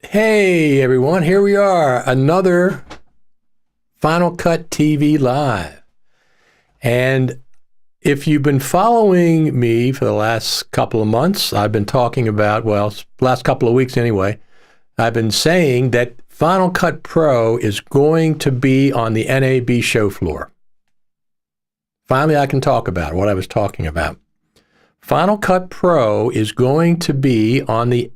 Hey everyone, here we are, another Final Cut TV Live. And if you've been following me for the last couple of months, I've been talking about, well, last couple of weeks anyway, I've been saying that Final Cut Pro is going to be on the NAB show floor. Finally, I can talk about what I was talking about. Final Cut Pro is going to be on the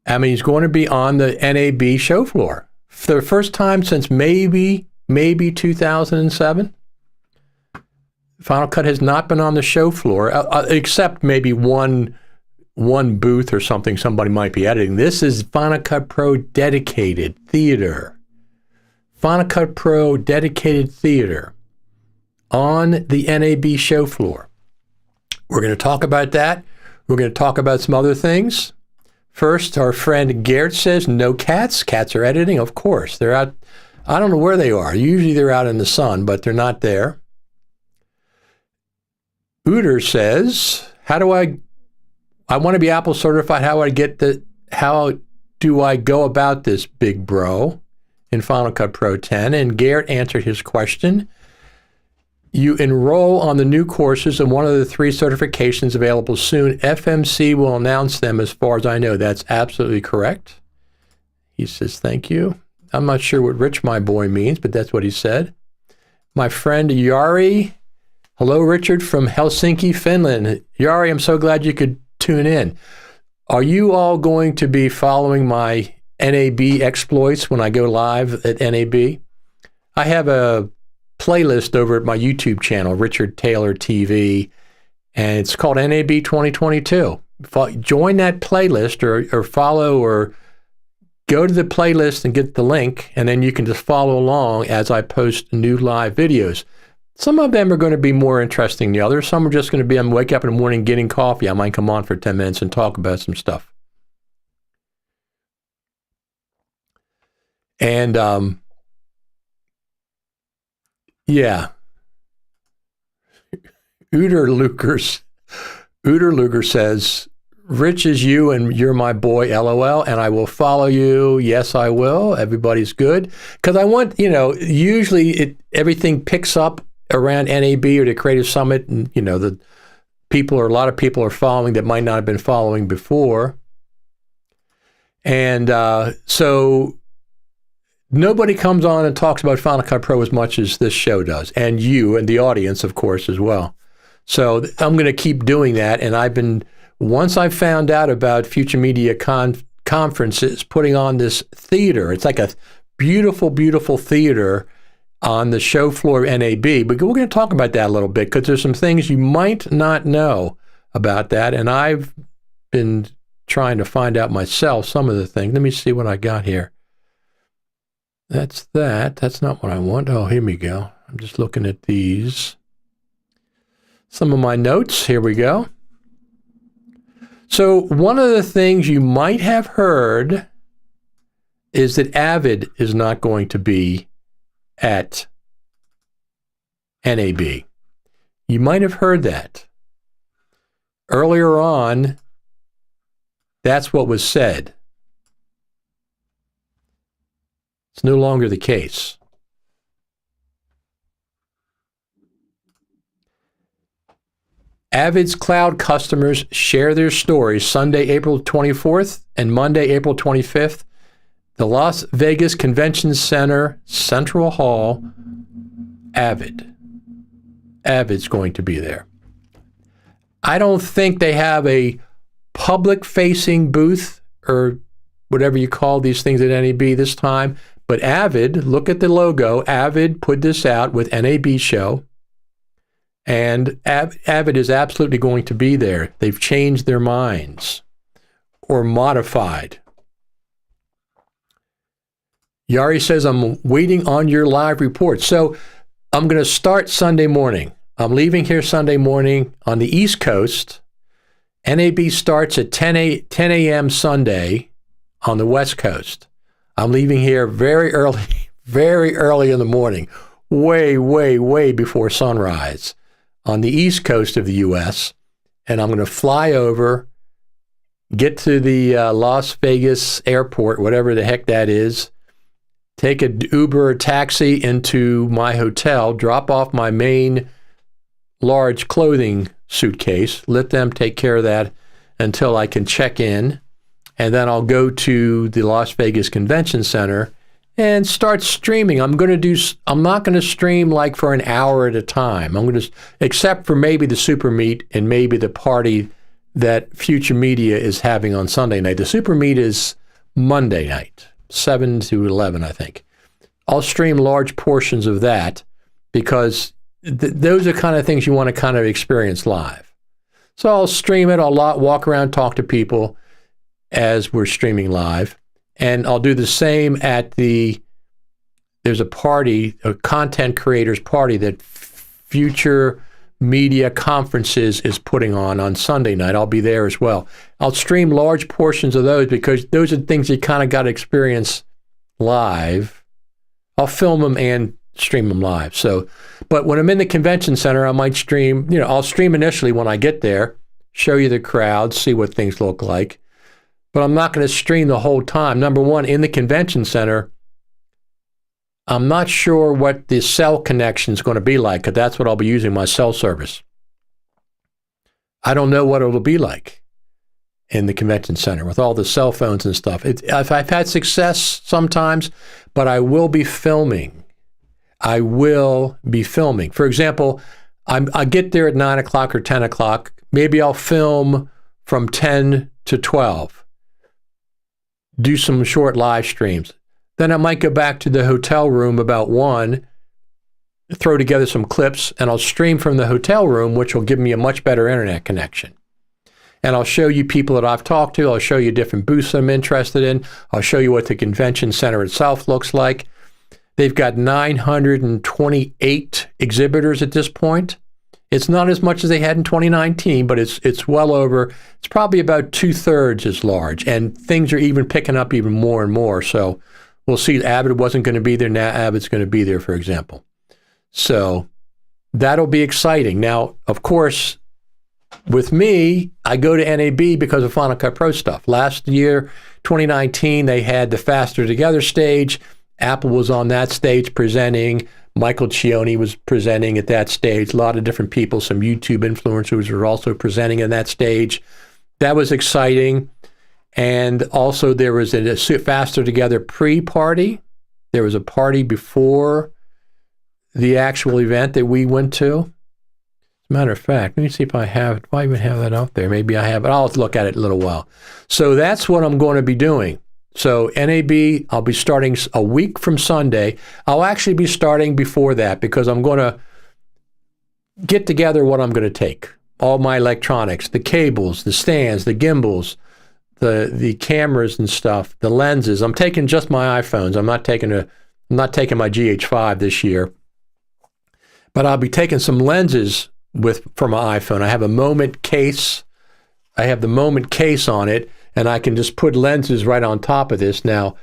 he's going to be on the NAB show floor for the first time since maybe 2007. Final Cut has not been on the show floor, except maybe one booth or something somebody might be editing. This is Final Cut Pro dedicated theater. Final Cut Pro dedicated theater on the NAB show floor. We're going to talk about that. We're going to talk about some other things. First, our friend Garrett says, no cats. Cats are editing. Of course. They're out. I don't know where they are. Usually they're out in the sun, but they're not there. Uter says, how do I want to be Apple certified. How do I go about this, big bro, in Final Cut Pro 10? And Garrett answered his question. You enroll on the new courses and one of the 3 certifications available soon. FMC will announce them as far as I know. That's absolutely correct. He says, thank you. I'm not sure what Rich, my boy, means, but that's what he said. My friend Yari. Hello, Richard from Helsinki, Finland. Yari, I'm so glad you could tune in. Are you all going to be following my NAB exploits when I go live at NAB? I have a playlist over at my YouTube channel, Richard Taylor TV, and it's called NAB 2022. Join that playlist or follow or go to the playlist and get the link, and then you can just follow along as I post new live videos. Some of them are going to be more interesting than the others. Some are just going to be, I'm wake up in the morning getting coffee. I might come on for 10 minutes and talk about some stuff. And yeah. Uter Luger says, Rich is you and you're my boy, LOL, and I will follow you. Yes, I will. Everybody's good. Because I want, usually everything picks up around NAB or the Creative Summit, and, a lot of people are following that might not have been following before. And so nobody comes on and talks about Final Cut Pro as much as this show does, and you and the audience, of course, as well. So I'm going to keep doing that, and once I found out about Future Media Conferences putting on this theater, it's like a beautiful, beautiful theater on the show floor of NAB, but we're going to talk about that a little bit because there's some things you might not know about that, and I've been trying to find out myself some of the things. Let me see what I got here. That's that. That's not what I want. Oh, here we go. I'm just looking at these. Some of my notes. Here we go. So one of the things you might have heard is that Avid is not going to be at NAB. You might have heard that. Earlier on, that's what was said. It's no longer the case. Avid's cloud customers share their stories Sunday, April 24th and Monday, April 25th the Las Vegas Convention Center, Central Hall, Avid. Avid's going to be there. I don't think they have a public-facing booth or whatever you call these things at NAB this time, but Avid, look at the logo. Avid put this out with NAB show, and Avid is absolutely going to be there. They've changed their minds or modified. Yari says, I'm waiting on your live report. So I'm going to start Sunday morning. I'm leaving here Sunday morning on the East Coast. NAB starts at 10 a.m. Sunday on the West Coast. I'm leaving here very early in the morning, way before sunrise on the East Coast of the U.S. And I'm going to fly over, get to the Las Vegas airport, whatever the heck that is, take an Uber or taxi into my hotel, drop off my main large clothing suitcase, let them take care of that until I can check in, and then I'll go to the Las Vegas Convention Center and start streaming. I'm not going to stream like for an hour at a time. Except for maybe the Super Meet and maybe the party that Future Media is having on Sunday night. The Super Meet is Monday night, 7 to 11, I think. I'll stream large portions of that because those are kind of things you want to kind of experience live. So I'll stream it. I'll walk around, talk to people as we're streaming live. And I'll do the same at there's a party, a content creators party that Future Media Conferences is putting on Sunday night. I'll be there as well. I'll stream large portions of those because those are things you kind of got to experience live. I'll film them and stream them live. So, but when I'm in the convention center, I might stream, I'll stream initially when I get there, show you the crowd, see what things look like. But I'm not going to stream the whole time. Number one, in the convention center, I'm not sure what the cell connection is going to be like, because that's what I'll be using, my cell service. I don't know what it'll be like in the convention center with all the cell phones and stuff. I've had success sometimes, but I will be filming. For example, I get there at 9 o'clock or 10 o'clock. Maybe I'll film from 10 to 12, do some short live streams. Then I might go back to the hotel room about 1, throw together some clips, and I'll stream from the hotel room, which will give me a much better internet connection. And I'll show you people that I've talked to. I'll show you different booths I'm interested in. I'll show you what the convention center itself looks like. They've got 928 exhibitors at this point. It's not as much as they had in 2019, but it's well over. It's probably about 2/3 as large, and things are even picking up even more and more. So we'll see. Avid wasn't going to be there. Now Avid's going to be there, for example. So that'll be exciting. Now, of course, with me, I go to NAB because of Final Cut Pro stuff. Last year, 2019, they had the Faster Together stage. Apple was on that stage presenting. Michael Cioni was presenting at that stage. A lot of different people, some YouTube influencers were also presenting on that stage. That was exciting. And also there was a Faster Together pre-party. There was a party before the actual event that we went to. As a matter of fact, let me see if I have it. Do I even have that out there? Maybe I have it. I'll look at it in a little while. So that's what I'm going to be doing. So NAB, I'll be starting a week from Sunday. I'll actually be starting before that because I'm going to get together what I'm going to take. All my electronics, the cables, the stands, the gimbals, the cameras and stuff, the lenses. I'm taking just my iPhones. I'm not taking my GH5 this year. But I'll be taking some lenses for my iPhone. I have a Moment case. I have the Moment case on it. And I can just put lenses right on top of this. Now,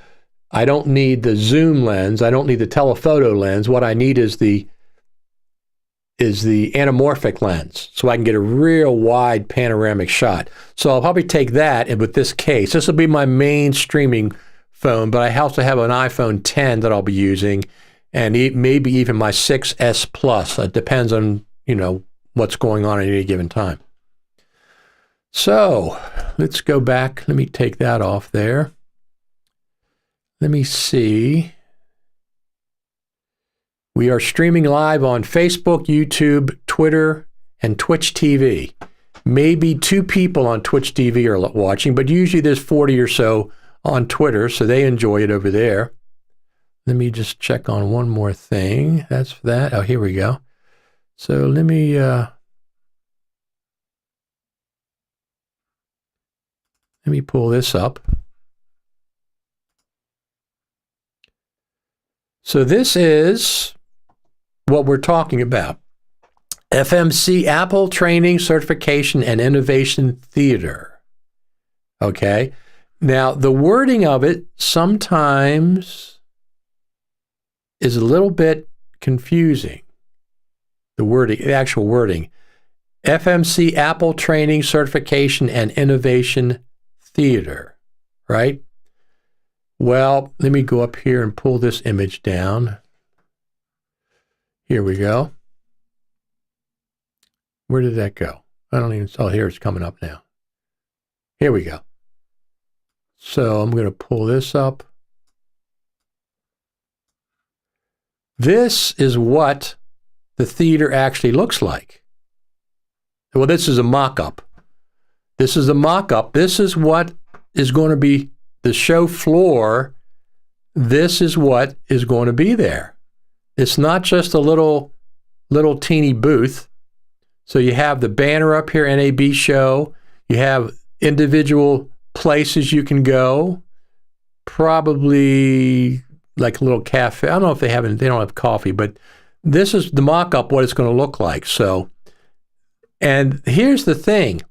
I don't need the zoom lens. I don't need the telephoto lens. What I need is the anamorphic lens, so I can get a real wide panoramic shot. So I'll probably take that, and with this case, this will be my main streaming phone, but I also have an iPhone 10 that I'll be using, and maybe even my 6S Plus. It depends on, what's going on at any given time. So let's go back. Let me take that off there. Let me see. We are streaming live on Facebook, YouTube, Twitter, and Twitch TV. Maybe 2 people on Twitch TV are watching, but usually there's 40 or so on Twitter, so they enjoy it over there. Let me just check on one more thing. That's that. Oh, here we go. So let me pull this up. So this is what we're talking about. FMC, Apple Training, Certification, and Innovation Theater. Okay? Now, the wording of it sometimes is a little bit confusing. The wording, the actual wording. FMC, Apple Training, Certification, and Innovation Theater. Right? Well, let me go up here and pull this image down. Here we go. Where did that go? I don't even, oh, here it's coming up now. Here we go. So I'm going to pull this up. This is what the theater actually looks like. Well, this is a mock-up. This is a mock-up. This is what is going to be the show floor. This is what is going to be there. It's not just a little teeny booth. So you have the banner up here, NAB show. You have individual places you can go. Probably like a little cafe. I don't know if they don't have coffee, but this is the mock-up, what it's going to look like. So, and here's the thing.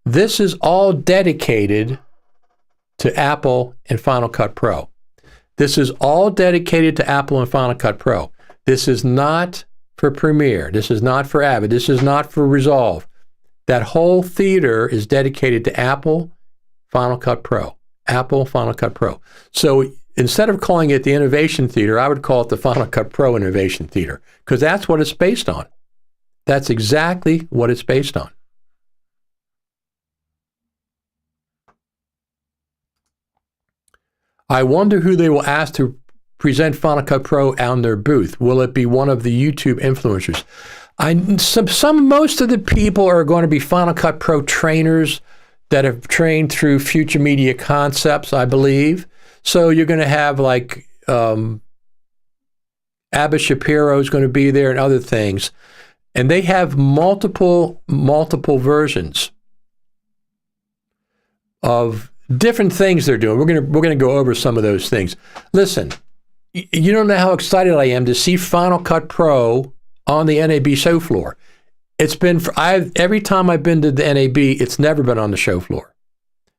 This is all dedicated to Apple and Final Cut Pro. This is all dedicated to Apple and Final Cut Pro. This is not for Premiere. This is not for Avid. This is not for Resolve. That whole theater is dedicated to Apple, Final Cut Pro. Apple, Final Cut Pro. So instead of calling it the Innovation Theater, I would call it the Final Cut Pro Innovation Theater, because that's what it's based on. That's exactly what it's based on. I wonder who they will ask to present Final Cut Pro on their booth. Will it be one of the YouTube influencers? Most of the people are going to be Final Cut Pro trainers that have trained through Future Media Concepts, I believe. So you're going to have like Abba Shapiro is going to be there and other things. And they have multiple versions of different things they're doing. We're going to go over some of those things. Listen, you don't know how excited I am to see Final Cut Pro on the NAB show floor. It's been every time I've been to the NAB, it's never been on the show floor.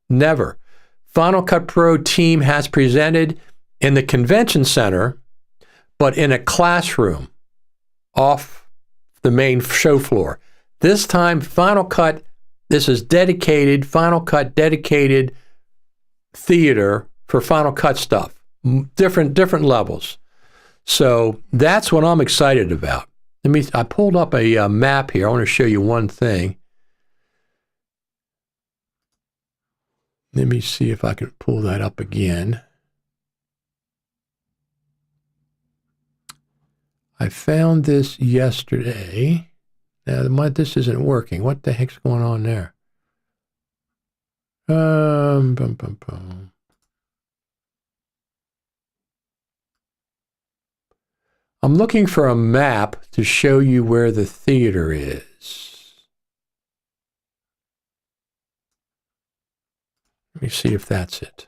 Never. Final Cut Pro team has presented in the convention center, but in a classroom off the main show floor. This time, Final Cut, this is dedicated, Final Cut dedicated theater for Final Cut stuff. Different levels. So that's what I'm excited about. I pulled up a map here. I want to show you one thing. Let me see if I can pull that up again. I found this yesterday. Now, this isn't working. What the heck's going on there? I'm looking for a map to show you where the theater is. Let me see if that's it.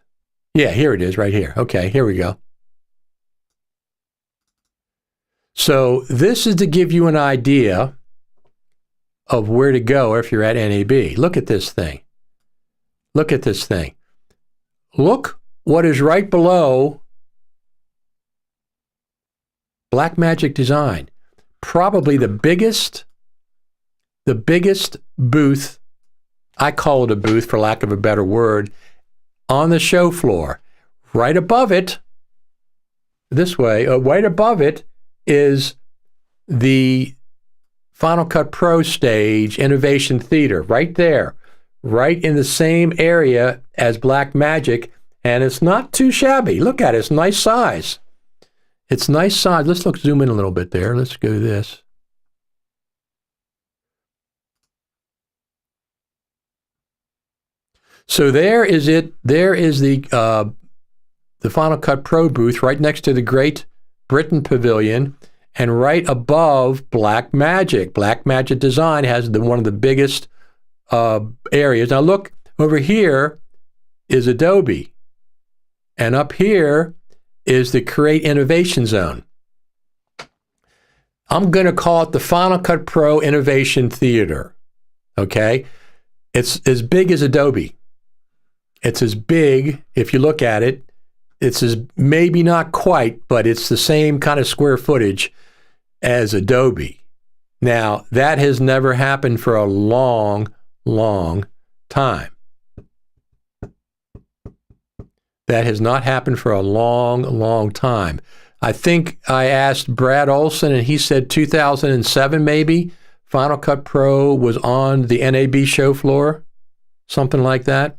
Yeah, here it is right here. Okay, here we go. So this is to give you an idea of where to go if you're at NAB. Look at this thing. Look at this thing. Look what is right below Blackmagic Design. Probably the biggest booth, I call it a booth for lack of a better word, on the show floor. Right above it, this way, right above it is the Final Cut Pro stage, Innovation Theater, right there, right in the same area as Blackmagic. And it's not too shabby. Look at it. It's nice size. It's nice size. Let's zoom in a little bit there. Let's go to this. So there is it. There is the Final Cut Pro booth right next to the Great Britain Pavilion, and right above Blackmagic. Blackmagic Design has one of the biggest areas. Now look, over here is Adobe, and up here is the Create Innovation Zone. I'm going to call it the Final Cut Pro Innovation Theater. Okay, it's as big as Adobe. It's as big, if you look at it, it's as, maybe not quite, but it's the same kind of square footage as Adobe. Now, that has never happened for a long, long time. That has not happened for a long, long time. I think I asked Brad Olson, and he said 2007 maybe, Final Cut Pro was on the NAB show floor, something like that.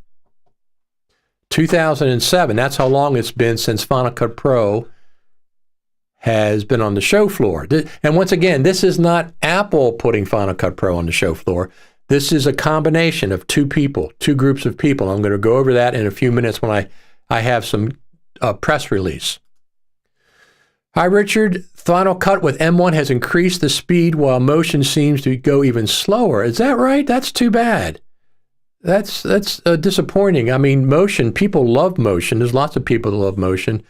2007, that's how long it's been since Final Cut Pro has been on the show floor. And once again, this is not Apple putting Final Cut Pro on the show floor. This is a combination of two groups of people. I'm going to go over that in a few minutes when I have some press release. Hi, Richard. Final Cut with M1 has increased the speed while Motion seems to go even slower. Is that right? That's too bad. That's disappointing. I mean, Motion, people love Motion. There's lots of people that love Motion.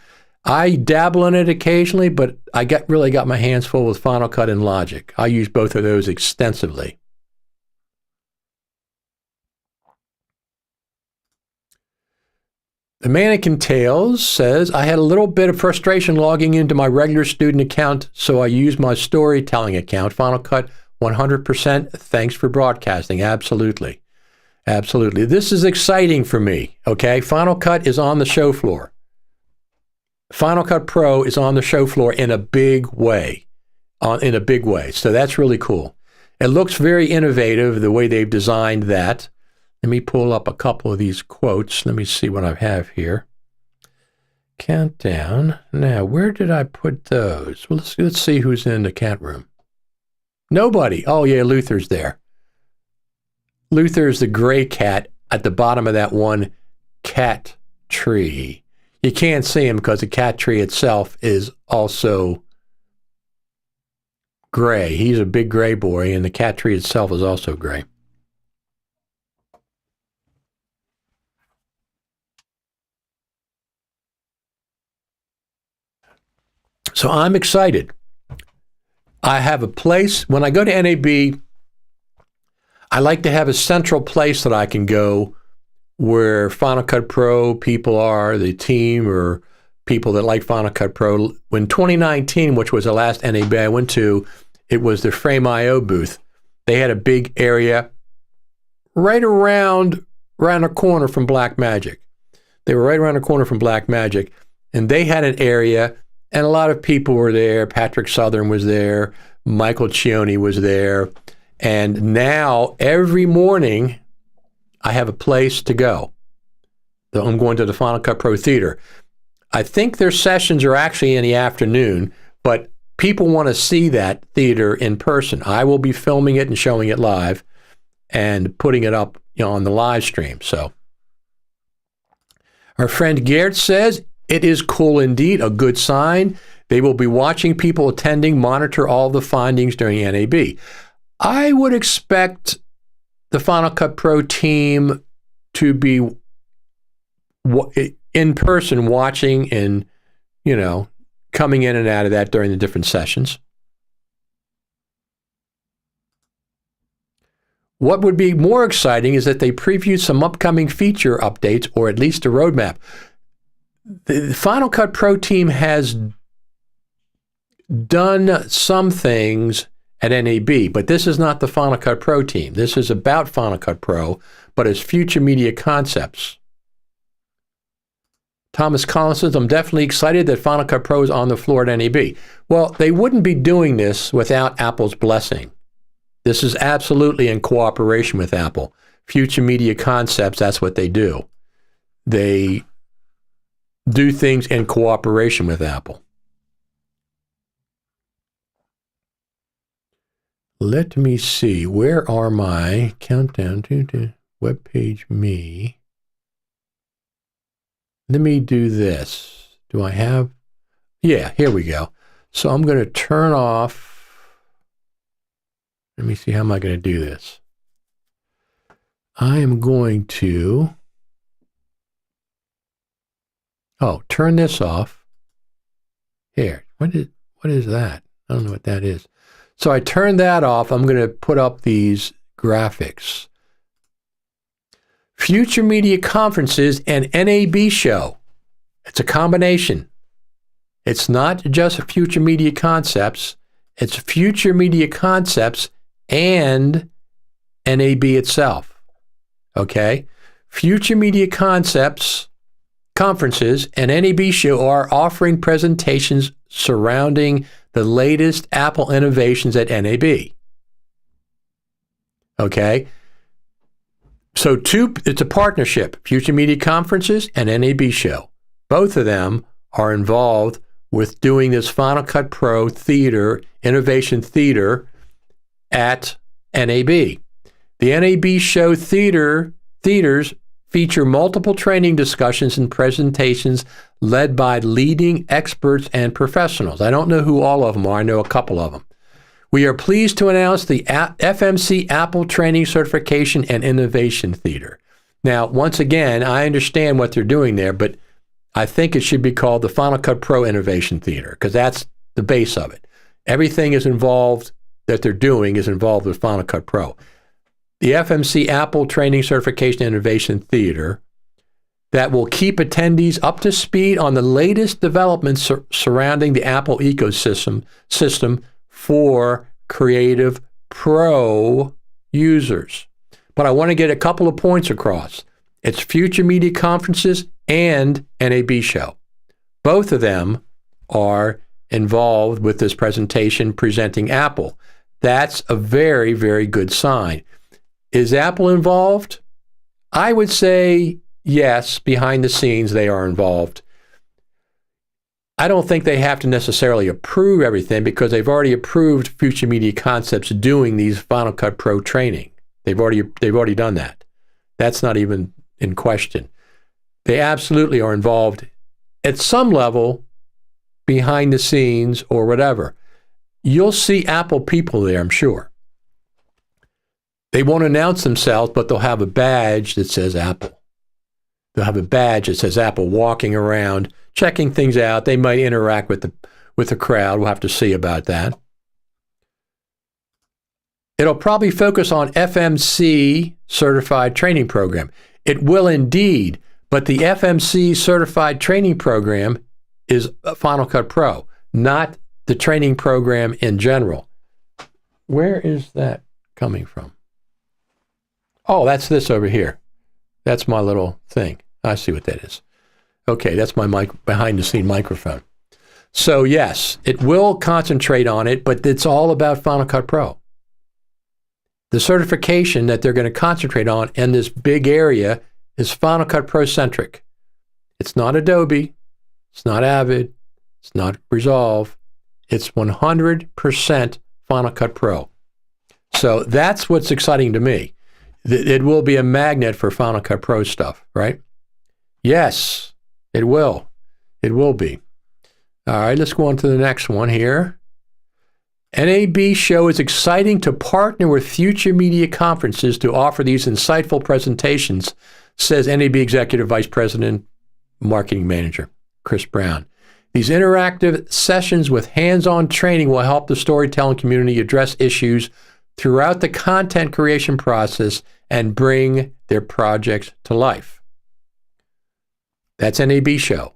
I dabble in it occasionally, but I really got my hands full with Final Cut and Logic. I use both of those extensively. The Mannequin Tales says, I had a little bit of frustration logging into my regular student account, so I used my storytelling account. Final Cut 100%. Thanks for broadcasting. Absolutely. Absolutely. This is exciting for me, okay? Final Cut is on the show floor. Final Cut Pro is on the show floor in a big way, So that's really cool. It looks very innovative, the way they've designed that. Let me pull up a couple of these quotes. Let me see what I have here. Countdown. Now, where did I put those? Well, let's see who's in the cat room. Nobody. Oh, yeah, Luther's there. Luther's the gray cat at the bottom of that one cat tree. You can't see him because the cat tree itself is also gray. He's a big gray boy, and the cat tree itself is also gray. So I'm excited. I have a place. When I go to NAB, I like to have a central place that I can go where Final Cut Pro people are, the team, or people that like Final Cut Pro. When 2019, which was the last NAB I went to, it was the Frame.io booth. They had a big area right around the corner from Blackmagic. They were right around the corner from Blackmagic, and they had an area, and a lot of people were there. Patrick Southern was there. Michael Cioni was there. And now, every morning, I have a place to go. So I'm going to the Final Cut Pro Theater. I think their sessions are actually in the afternoon, but people want to see that theater in person. I will be filming it and showing it live and putting it up, on the live stream. So, our friend Gert says, it is cool indeed, a good sign. They will be watching people attending, monitor all the findings during NAB. I would expect the Final Cut Pro team to be in person watching and, coming in and out of that during the different sessions. What would be more exciting is that they previewed some upcoming feature updates, or at least a roadmap. The Final Cut Pro team has done some things at NAB, but this is not the Final Cut Pro team. This is about Final Cut Pro, but as future media concepts. Thomas Collins says, I'm definitely excited that Final Cut Pro is on the floor at NAB. Well, they wouldn't be doing this without Apple's blessing. This is absolutely in cooperation with Apple. Future media concepts, that's what they do. They do things in cooperation with Apple. Let me see. Where are my countdown to web page me? Let me do this. Do I have? Yeah, here we go. So I'm going to turn off. Let me see. How am I going to do this? I am going to, turn this off. Here. What is that? I don't know what that is. So I turn that off. I'm going to put up these graphics. Future Media Conferences and NAB show. It's a combination. It's not just Future Media Concepts. It's Future Media Concepts and NAB itself. Okay? Future Media Concepts, conferences, and NAB show are offering presentations surrounding the latest Apple innovations at NAB. Okay? So it's a partnership, Future Media Conferences and NAB show. Both of them are involved with doing this Final Cut Pro theater, innovation theater at NAB. The NAB show theaters feature multiple training discussions and presentations led by leading experts and professionals. I don't know who all of them are. I know a couple of them. We are pleased to announce the FMC Apple Training Certification and Innovation Theater. Now, once again, I understand what they're doing there, but I think it should be called the Final Cut Pro Innovation Theater because that's the base of it. Everything is involved that they're doing is involved with Final Cut Pro. The FMC Apple Training Certification and Innovation Theater that will keep attendees up to speed on the latest developments surrounding the Apple ecosystem for Creative Pro users. But I want to get a couple of points across. It's Future Media Conferences and NAB show. Both of them are involved with this presentation presenting Apple. That's a very, very good sign. Is Apple involved? I would say yes, behind the scenes they are involved. I don't think they have to necessarily approve everything because they've already approved Future Media Concepts doing these Final Cut Pro training. They've already done that. That's not even in question. They absolutely are involved at some level behind the scenes or whatever. You'll see Apple people there, I'm sure. They won't announce themselves, but they'll have a badge that says Apple. They'll have a badge that says Apple walking around, checking things out. They might interact with the crowd. We'll have to see about that. It'll probably focus on FMC certified training program. It will indeed, but the FMC certified training program is Final Cut Pro, not the training program in general. Where is that coming from? Oh, that's this over here. That's my little thing. I see what that is. Okay, that's my behind-the-scene microphone. So yes, it will concentrate on it, but it's all about Final Cut Pro. The certification that they're going to concentrate on in this big area is Final Cut Pro centric. It's not Adobe. It's not Avid. It's not Resolve. It's 100% Final Cut Pro. So that's what's exciting to me. It will be a magnet for Final Cut Pro stuff, right? Yes, it will. It will be. All right, let's go on to the next one here. NAB show is exciting to partner with Future Media Conferences to offer these insightful presentations, says NAB Executive Vice President, Marketing Manager, Chris Brown. These interactive sessions with hands-on training will help the storytelling community address issues throughout the content creation process and bring their projects to life. That's NAB show.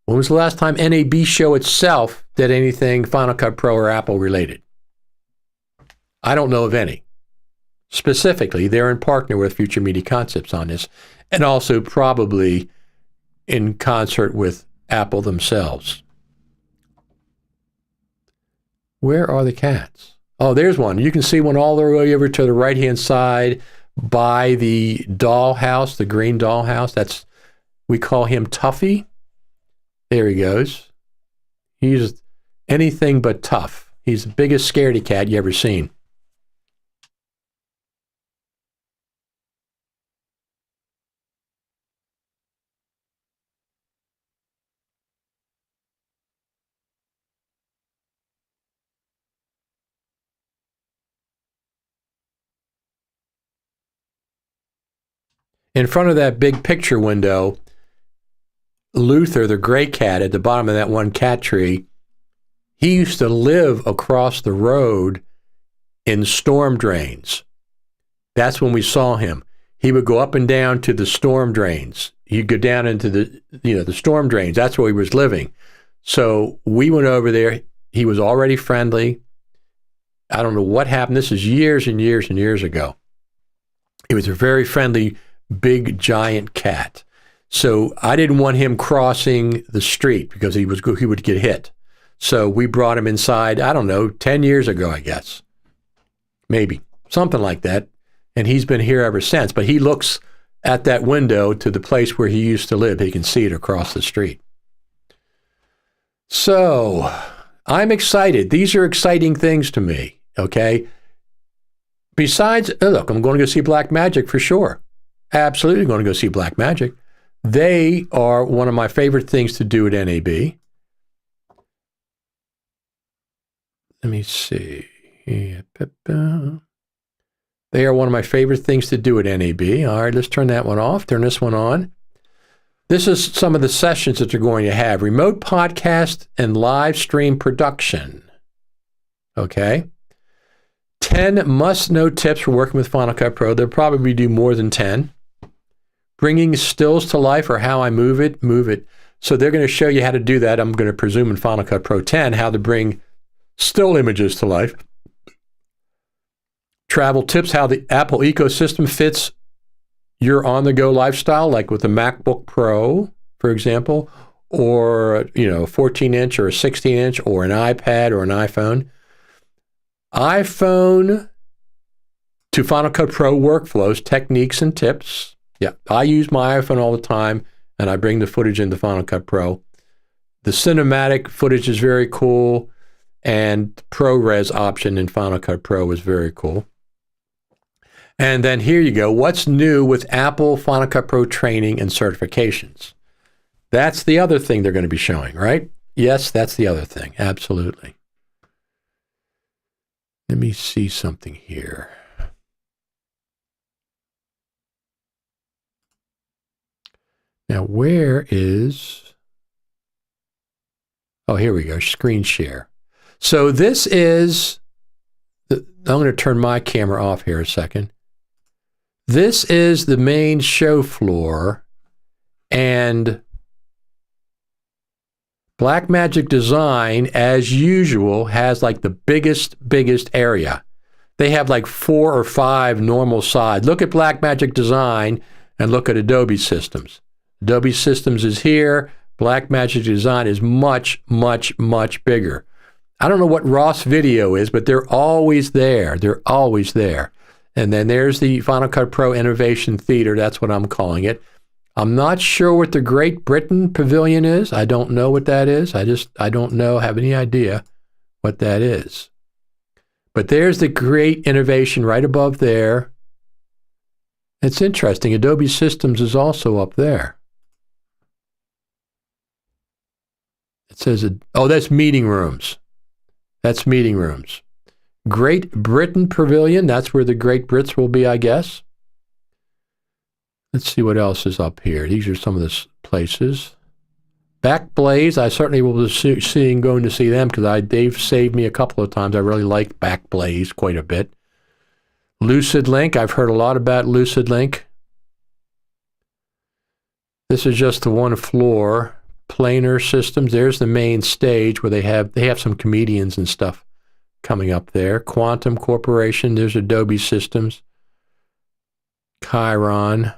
When was the last time NAB show itself did anything Final Cut Pro or Apple related? I don't know of any. Specifically, they're in partner with Future Media Concepts on this, and also probably in concert with Apple themselves. Where are the cats? Oh, there's one. You can see one all the way over to the right-hand side by the dollhouse, the green dollhouse. We call him Tuffy. There he goes. He's anything but tough. He's the biggest scaredy cat you ever seen. In front of that big picture window, Luther, the gray cat at the bottom of that one cat tree, he used to live across the road in storm drains. That's when we saw him. He would go up and down to the storm drains. He'd go down into the storm drains. That's where he was living. So we went over there. He was already friendly. I don't know what happened. This is years and years and years ago. He was a very friendly, big, giant cat. So I didn't want him crossing the street because he would get hit. So we brought him inside, I don't know, 10 years ago, I guess. Maybe. Something like that. And he's been here ever since. But he looks at that window to the place where he used to live. He can see it across the street. So I'm excited. These are exciting things to me, okay? Besides, look, I'm going to go see Black Magic for sure. Absolutely going to go see Black Magic. They are one of my favorite things to do at NAB. Let me see. They are one of my favorite things to do at NAB. All right, let's turn that one off. Turn this one on. This is some of the sessions that they're going to have. Remote podcast and live stream production. Okay. 10 must-know tips for working with Final Cut Pro. They'll probably do more than 10. Bringing stills to life, or how I move it. So they're going to show you how to do that. I'm going to presume in Final Cut Pro 10 how to bring still images to life. Travel tips, how the Apple ecosystem fits your on-the-go lifestyle, like with the MacBook Pro, for example, or, a 14-inch or a 16-inch or an iPad or an iPhone. iPhone to Final Cut Pro workflows, techniques, and tips. Yeah, I use my iPhone all the time, and I bring the footage into Final Cut Pro. The cinematic footage is very cool, and ProRes option in Final Cut Pro is very cool. And then here you go. What's new with Apple Final Cut Pro training and certifications? That's the other thing they're going to be showing, right? Yes, that's the other thing. Absolutely. Let me see something here. Now, where is... Oh, here we go. Screen share. So this is... I'm going to turn my camera off here a second. This is the main show floor, and Blackmagic Design, as usual, has like the biggest area. They have like 4 or 5 normal sides. Look at Blackmagic Design and look at Adobe Systems. Adobe Systems is here. Blackmagic Design is much, much, much bigger. I don't know what Ross Video is, but they're always there. They're always there. And then there's the Final Cut Pro Innovation Theater. That's what I'm calling it. I'm not sure what the Great Britain Pavilion is. I don't know what that is. I don't have any idea what that is. But there's the great innovation right above there. It's interesting. Adobe Systems is also up there. It says, oh, that's meeting rooms. That's meeting rooms. Great Britain Pavilion, that's where the Great Brits will be, I guess. Let's see what else is up here. These are some of the places. Backblaze, I certainly will be going to see them because they've saved me a couple of times. I really like Backblaze quite a bit. LucidLink, I've heard a lot about LucidLink. This is just the one floor. Planar Systems, there's the main stage where they have some comedians and stuff coming up there. Quantum Corporation, there's Adobe Systems. Chiron.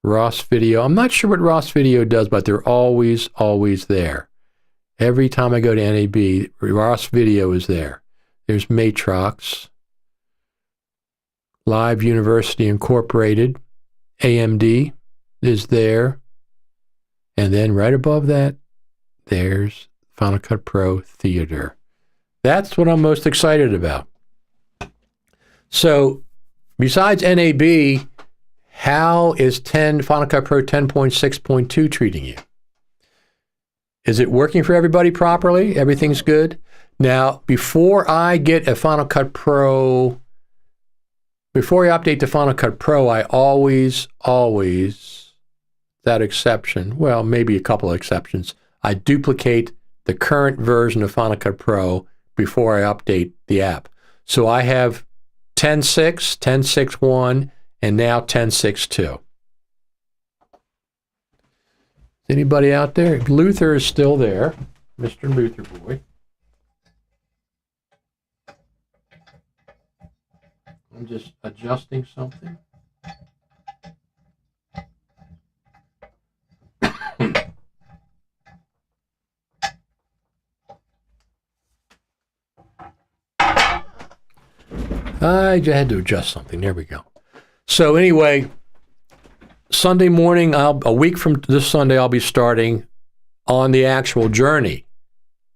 Ross Video. I'm not sure what Ross Video does, but they're always there. Every time I go to NAB, Ross Video is there. There's Matrox. Live University Incorporated. AMD is there. And then right above that, there's Final Cut Pro Theater. That's what I'm most excited about. So besides NAB, how is Final Cut Pro 10.6.2 treating you? Is it working for everybody properly? Everything's good? Now, before I get a Final Cut Pro, before I update to Final Cut Pro, I always, that exception, well, maybe a couple of exceptions, I duplicate the current version of Final Cut Pro before I update the app. So I have 10.6, 10.6.1, and now 10.6.2. Anybody out there? Luther is still there, Mr. Luther boy. I'm just adjusting something. I had to adjust something. There we go. So anyway, Sunday morning, a week from this Sunday, I'll be starting on the actual journey,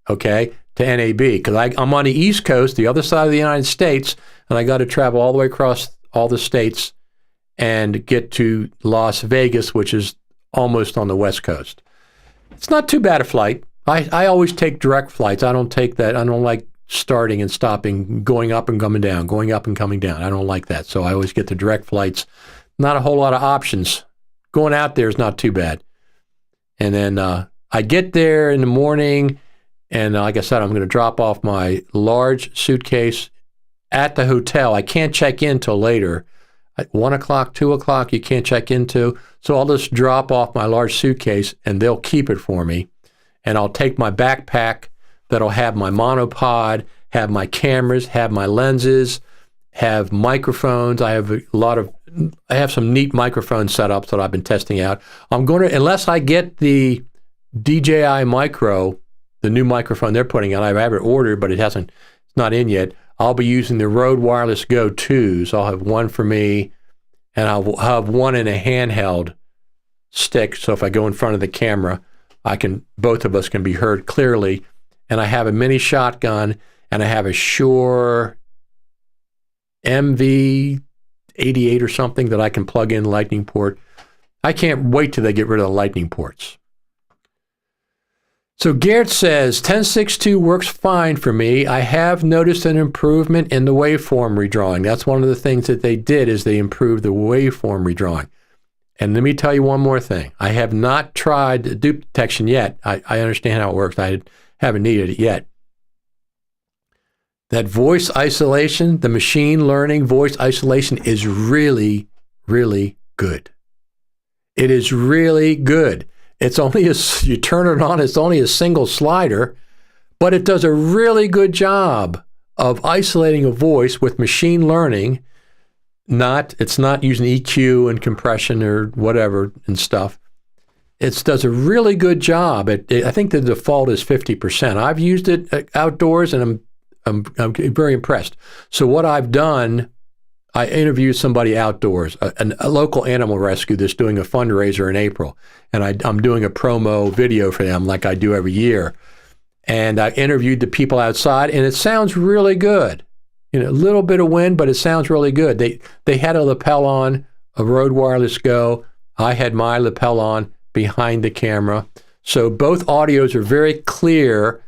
okay, to NAB, because I'm on the East Coast, the other side of the United States, and I got to travel all the way across all the states and get to Las Vegas, which is almost on the West Coast. It's not too bad a flight. I always take direct flights. I don't take that. I don't like starting and stopping, going up and coming down, going up and coming down. I don't like that. So I always get the direct flights. Not a whole lot of options. Going out there is not too bad. And then I get there in the morning, and like I said, I'm going to drop off my large suitcase at the hotel. I can't check in till later. At 1 o'clock, 2 o'clock, you can't check into. So I'll just drop off my large suitcase, and they'll keep it for me. And I'll take my backpack that'll have my monopod, have my cameras, have my lenses, have microphones. I have some neat microphone setups that I've been testing out. I'm going to, unless I get the DJI Micro, the new microphone they're putting out, I have it ordered, but it's not in yet. I'll be using the Rode Wireless Go 2s. I'll have one for me, and I'll have one in a handheld stick. So if I go in front of the camera, both of us can be heard clearly. And I have a mini shotgun, and I have a Shure MV88 or something that I can plug in lightning port. I can't wait till they get rid of the lightning ports. So Garrett says, 10.6.2 works fine for me. I have noticed an improvement in the waveform redrawing. That's one of the things that they did, is they improved the waveform redrawing. And let me tell you one more thing. I have not tried the dupe detection yet. I understand how it works. I haven't needed it yet. That voice isolation, the machine learning voice isolation is really, really good. It is really good. It's only you turn it on, it's only a single slider, but it does a really good job of isolating a voice with machine learning. It's not using EQ and compression or whatever and stuff. It does a really good job. I think the default is 50%. I've used it outdoors, and I'm very impressed. So what I've done, I interviewed somebody outdoors, a local animal rescue that's doing a fundraiser in April, and I'm doing a promo video for them like I do every year. And I interviewed the people outside, and it sounds really good. A little bit of wind, but it sounds really good. They had a lapel on, a Rode Wireless Go. I had my lapel on behind the camera. So both audios are very clear,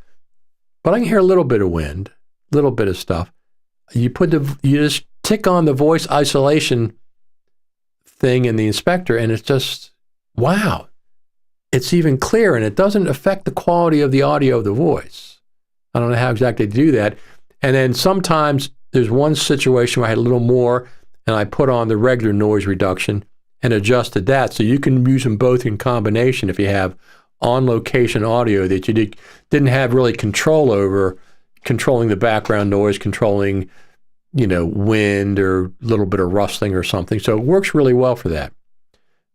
but I can hear a little bit of wind, a little bit of stuff. You just tick on the voice isolation thing in the inspector, and it's just, wow. It's even clearer, and it doesn't affect the quality of the audio of the voice. I don't know how exactly to do that. And then sometimes there's one situation where I had a little more, and I put on the regular noise reduction and adjusted that. So you can use them both in combination if you have on-location audio that you didn't have really control over, controlling the background noise, controlling, wind or a little bit of rustling or something. So it works really well for that.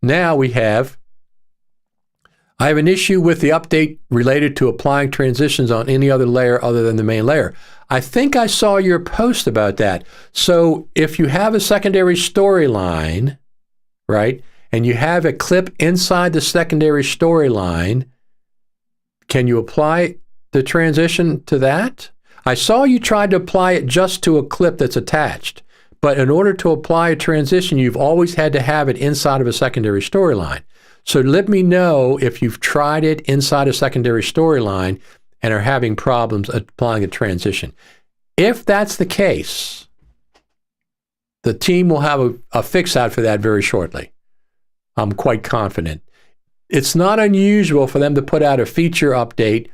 Now I have an issue with the update related to applying transitions on any other layer other than the main layer. I think I saw your post about that. So if you have a secondary storyline, right, and you have a clip inside the secondary storyline, can you apply the transition to that? I saw you tried to apply it just to a clip that's attached, but in order to apply a transition, you've always had to have it inside of a secondary storyline. So let me know if you've tried it inside a secondary storyline and are having problems applying a transition. If that's the case, the team will have a fix out for that very shortly. I'm quite confident. It's not unusual for them to put out a feature update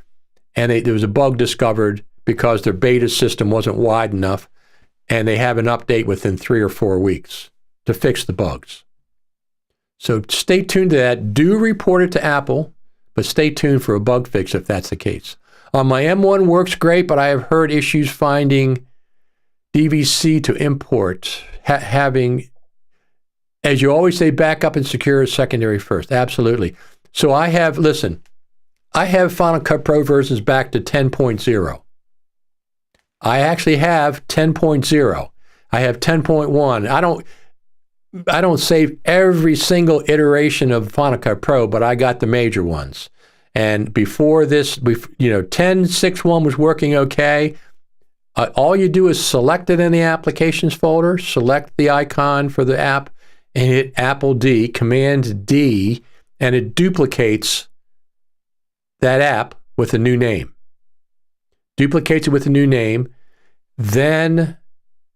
and there was a bug discovered because their beta system wasn't wide enough, and they have an update within 3 or 4 weeks to fix the bugs. So stay tuned to that. Do report it to Apple, but stay tuned for a bug fix if that's the case. My M1 works great, but I have heard issues finding DVC to import, having, as you always say, backup and secure secondary first. Absolutely. So I have Final Cut Pro versions back to 10.0. I actually have 10.0. I have 10.1. I don't save every single iteration of Final Cut Pro, but I got the major ones. And before this, 10.6.1 was working okay. All you do is select it in the applications folder, select the icon for the app, and hit Apple D, Command D, and it duplicates that app with a new name. Duplicates it with a new name. Then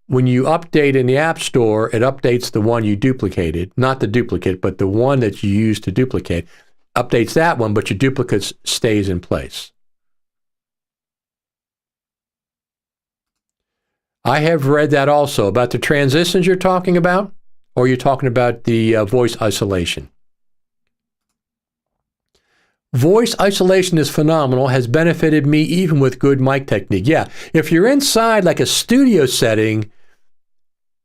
when you update in the App Store, it updates the one you duplicated, not the duplicate, but the one that you used to duplicate. Updates that one, but your duplicate stays in place. I have read that also about the transitions you're talking about, or you're talking about the voice isolation. Voice isolation is phenomenal, has benefited me even with good mic technique. Yeah, if you're inside like a studio setting,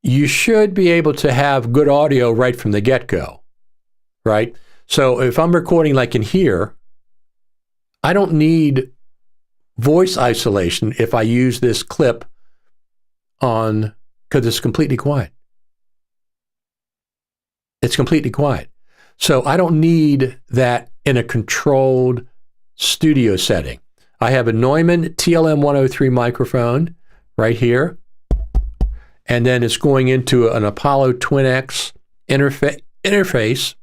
you should be able to have good audio right from the get-go, right? So if I'm recording like in here, I don't need voice isolation if I use this clip on, because it's completely quiet. It's completely quiet. So I don't need that in a controlled studio setting. I have a Neumann TLM-103 microphone right here, and then it's going into an Apollo Twin X interface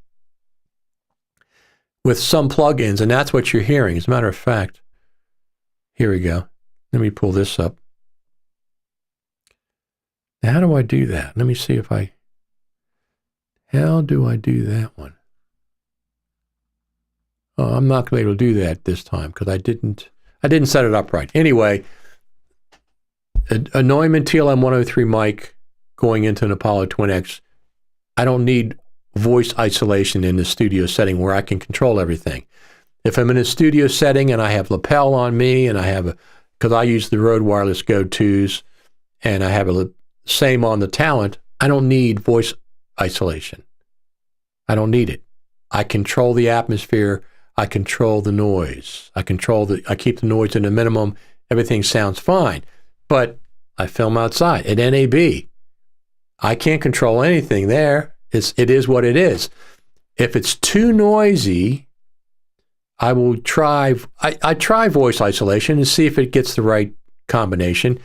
with some plugins, and that's what you're hearing. As a matter of fact, here we go. Let me pull this up. Now, how do I do that? Let me see if how do I do that one? Oh, I'm not going to be able to do that this time because I didn't set it up right. Anyway, a Neumann TLM-103 mic going into an Apollo Twin X. I don't need voice isolation in the studio setting where I can control everything. If I'm in a studio setting and I have lapel on me and because I use the Rode Wireless Go 2s and I have same on the Talent, I don't need voice isolation. I don't need it. I control the atmosphere. I control the noise. I keep the noise at a minimum. Everything sounds fine. But I film outside at NAB. I can't control anything there. It is what it is. If it's too noisy, I will try. I try voice isolation and see if it gets the right combination.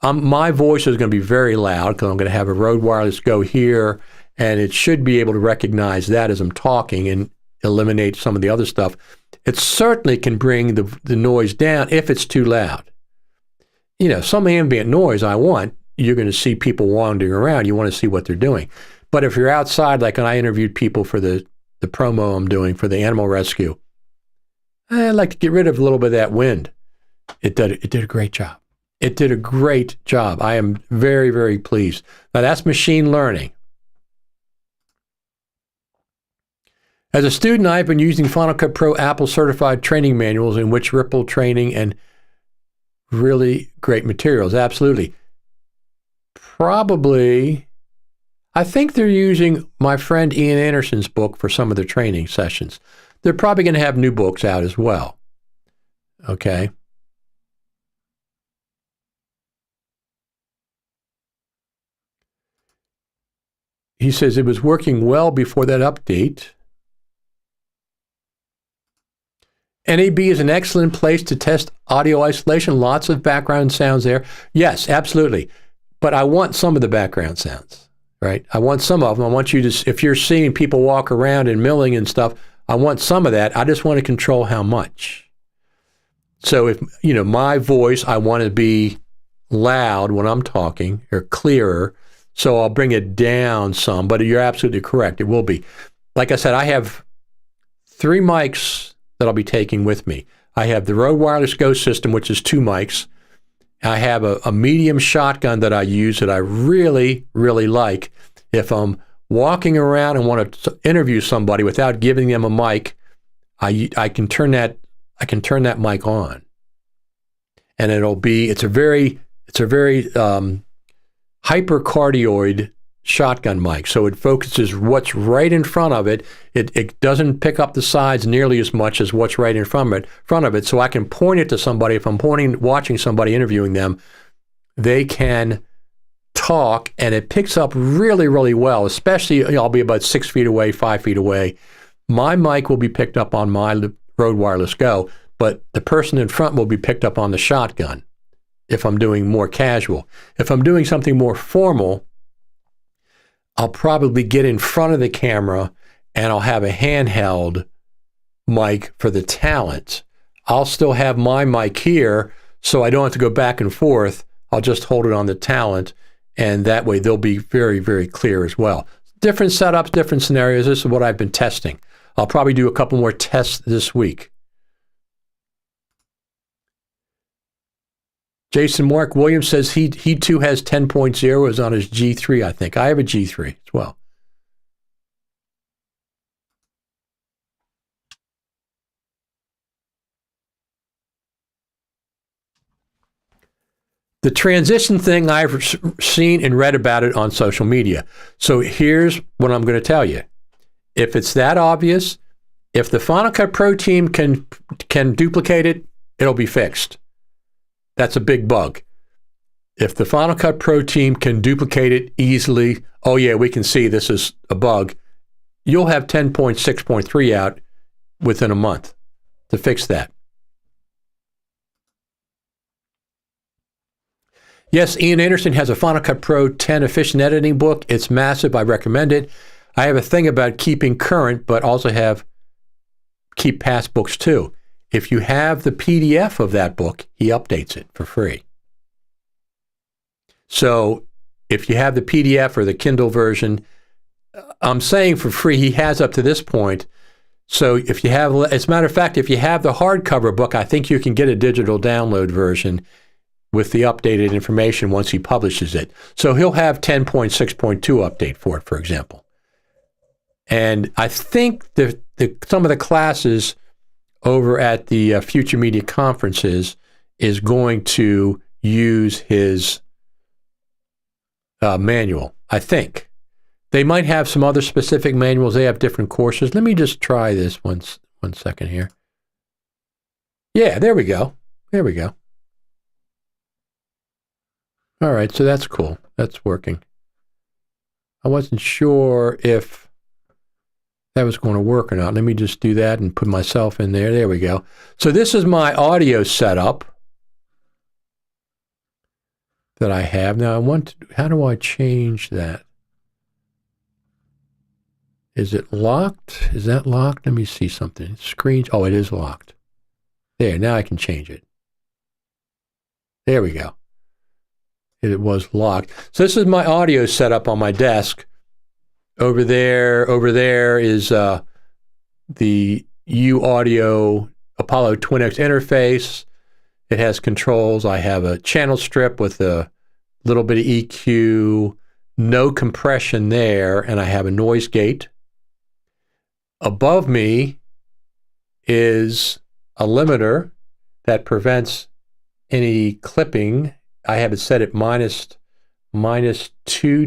My voice is going to be very loud because I'm going to have a Rode Wireless Go here, and it should be able to recognize that as I'm talking and eliminate some of the other stuff. It certainly can bring the noise down if it's too loud. Some ambient noise you're going to see people wandering around. You want to see what they're doing. But if you're outside, like when I interviewed people for the promo I'm doing for the animal rescue, I'd like to get rid of a little bit of that wind. It did a great job. It did a great job. I am very, very pleased. Now, that's machine learning. As a student, I've been using Final Cut Pro Apple certified training manuals in which Ripple training and really great materials. Absolutely. Probably, I think they're using my friend Ian Anderson's book for some of their training sessions. They're probably going to have new books out as well. Okay. He says it was working well before that update. NAB is an excellent place to test audio isolation. Lots of background sounds there. Yes, absolutely. But I want some of the background sounds, right? I want some of them. I want you to, if you're seeing people walk around and milling and stuff, I want some of that. I just want to control how much. So if, my voice, I want to be loud when I'm talking or clearer. So I'll bring it down some, but you're absolutely correct. It will be. Like I said, I have 3 mics that I'll be taking with me. I have the Rode Wireless Go system, which is 2 mics. I have a medium shotgun that I use that I really, really like. If I'm walking around and want to interview somebody without giving them a mic, I can turn that mic on, and it's a very hypercardioid shotgun mic. So it focuses what's right in front of it. It doesn't pick up the sides nearly as much as what's right in front of it. So I can point it to somebody. If I'm watching somebody, interviewing them, they can talk, and it picks up really, really well, especially I'll be about 6 feet away, 5 feet away. My mic will be picked up on my Rode Wireless Go, but the person in front will be picked up on the shotgun if I'm doing more casual. If I'm doing something more formal, I'll probably get in front of the camera and I'll have a handheld mic for the talent. I'll still have my mic here, so I don't have to go back and forth. I'll just hold it on the talent, and that way they'll be very, very clear as well. Different setups, different scenarios. This is what I've been testing. I'll probably do a couple more tests this week. Jason Mark Williams says he too has 10.0, is on his G3, I think. I have a G3 as well. The transition thing, I've seen and read about it on social media. So here's what I'm going to tell you. If it's that obvious, if the Final Cut Pro team can duplicate it, it'll be fixed. That's a big bug. If the Final Cut Pro team can duplicate it easily, oh yeah, we can see this is a bug, you'll have 10.6.3 out within a month to fix that. Yes, Ian Anderson has a Final Cut Pro 10 efficient editing book. It's massive. I recommend it. I have a thing about keeping current, but also keep past books too. If you have the PDF of that book, he updates it for free. So if you have the PDF or the Kindle version, I'm saying for free, he has up to this point. So if you have, as a matter of fact, if you have the hardcover book, I think you can get a digital download version with the updated information once he publishes it. So he'll have 10.6.2 update for it, for example. And I think some of the classes over at the Future Media Conferences is going to use his manual, I think. They might have some other specific manuals. They have different courses. Let me just try this one second here. Yeah, there we go. There we go. All right, so that's cool. That's working. I wasn't sure if that was going to work or not. Let me just do that and put myself in there. There we go. So this is my audio setup that I have. Now how do I change that? Is it locked? Is that locked? Let me see something. Screen. Oh, it is locked. There, now I can change it. There we go. It was locked. So this is my audio setup on my desk. Over there is the U-Audio Apollo Twin-X interface. It has controls. I have a channel strip with a little bit of EQ, no compression there, and I have a noise gate. Above me is a limiter that prevents any clipping. I have it set at minus 2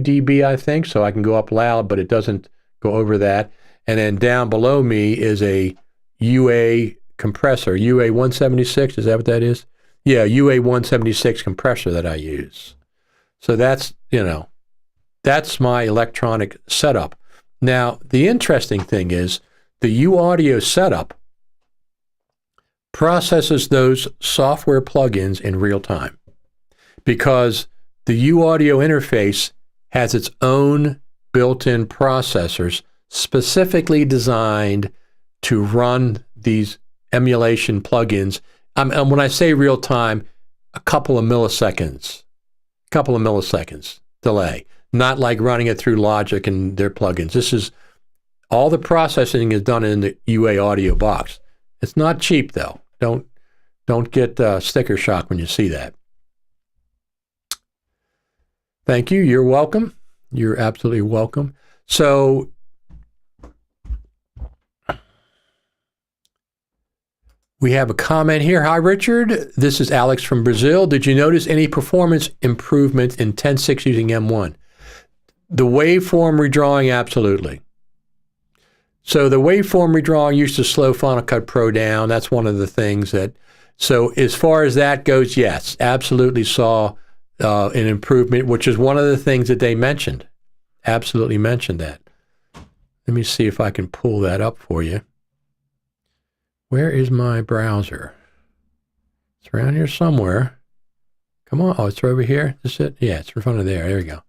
dB, I think, so I can go up loud, but it doesn't go over that. And then down below me is a UA compressor, UA 176, is that what that is? Yeah, UA 176 compressor that I use. So that's, that's my electronic setup. Now, the interesting thing is the U-Audio setup processes those software plugins in real time because the U-Audio interface has its own built-in processors specifically designed to run these emulation plugins. And when I say real time, a couple of milliseconds delay, not like running it through Logic and their plugins. This is all the processing is done in the UA audio box. It's not cheap though. Don't get sticker shock when you see that. Thank you. You're welcome. You're absolutely welcome. So we have a comment here. Hi, Richard. This is Alex from Brazil. Did you notice any performance improvement in 10.6 using M1? The waveform redrawing, absolutely. So the waveform redrawing used to slow Final Cut Pro down. That's one of the things that, so as far as that goes, yes, absolutely saw an improvement, which is one of the things that they mentioned. Absolutely mentioned that. Let me see if I can pull that up for you. Where is my browser? It's around here somewhere. Come on. Oh, it's over here. Is it? Yeah, it's in front of there. There we go.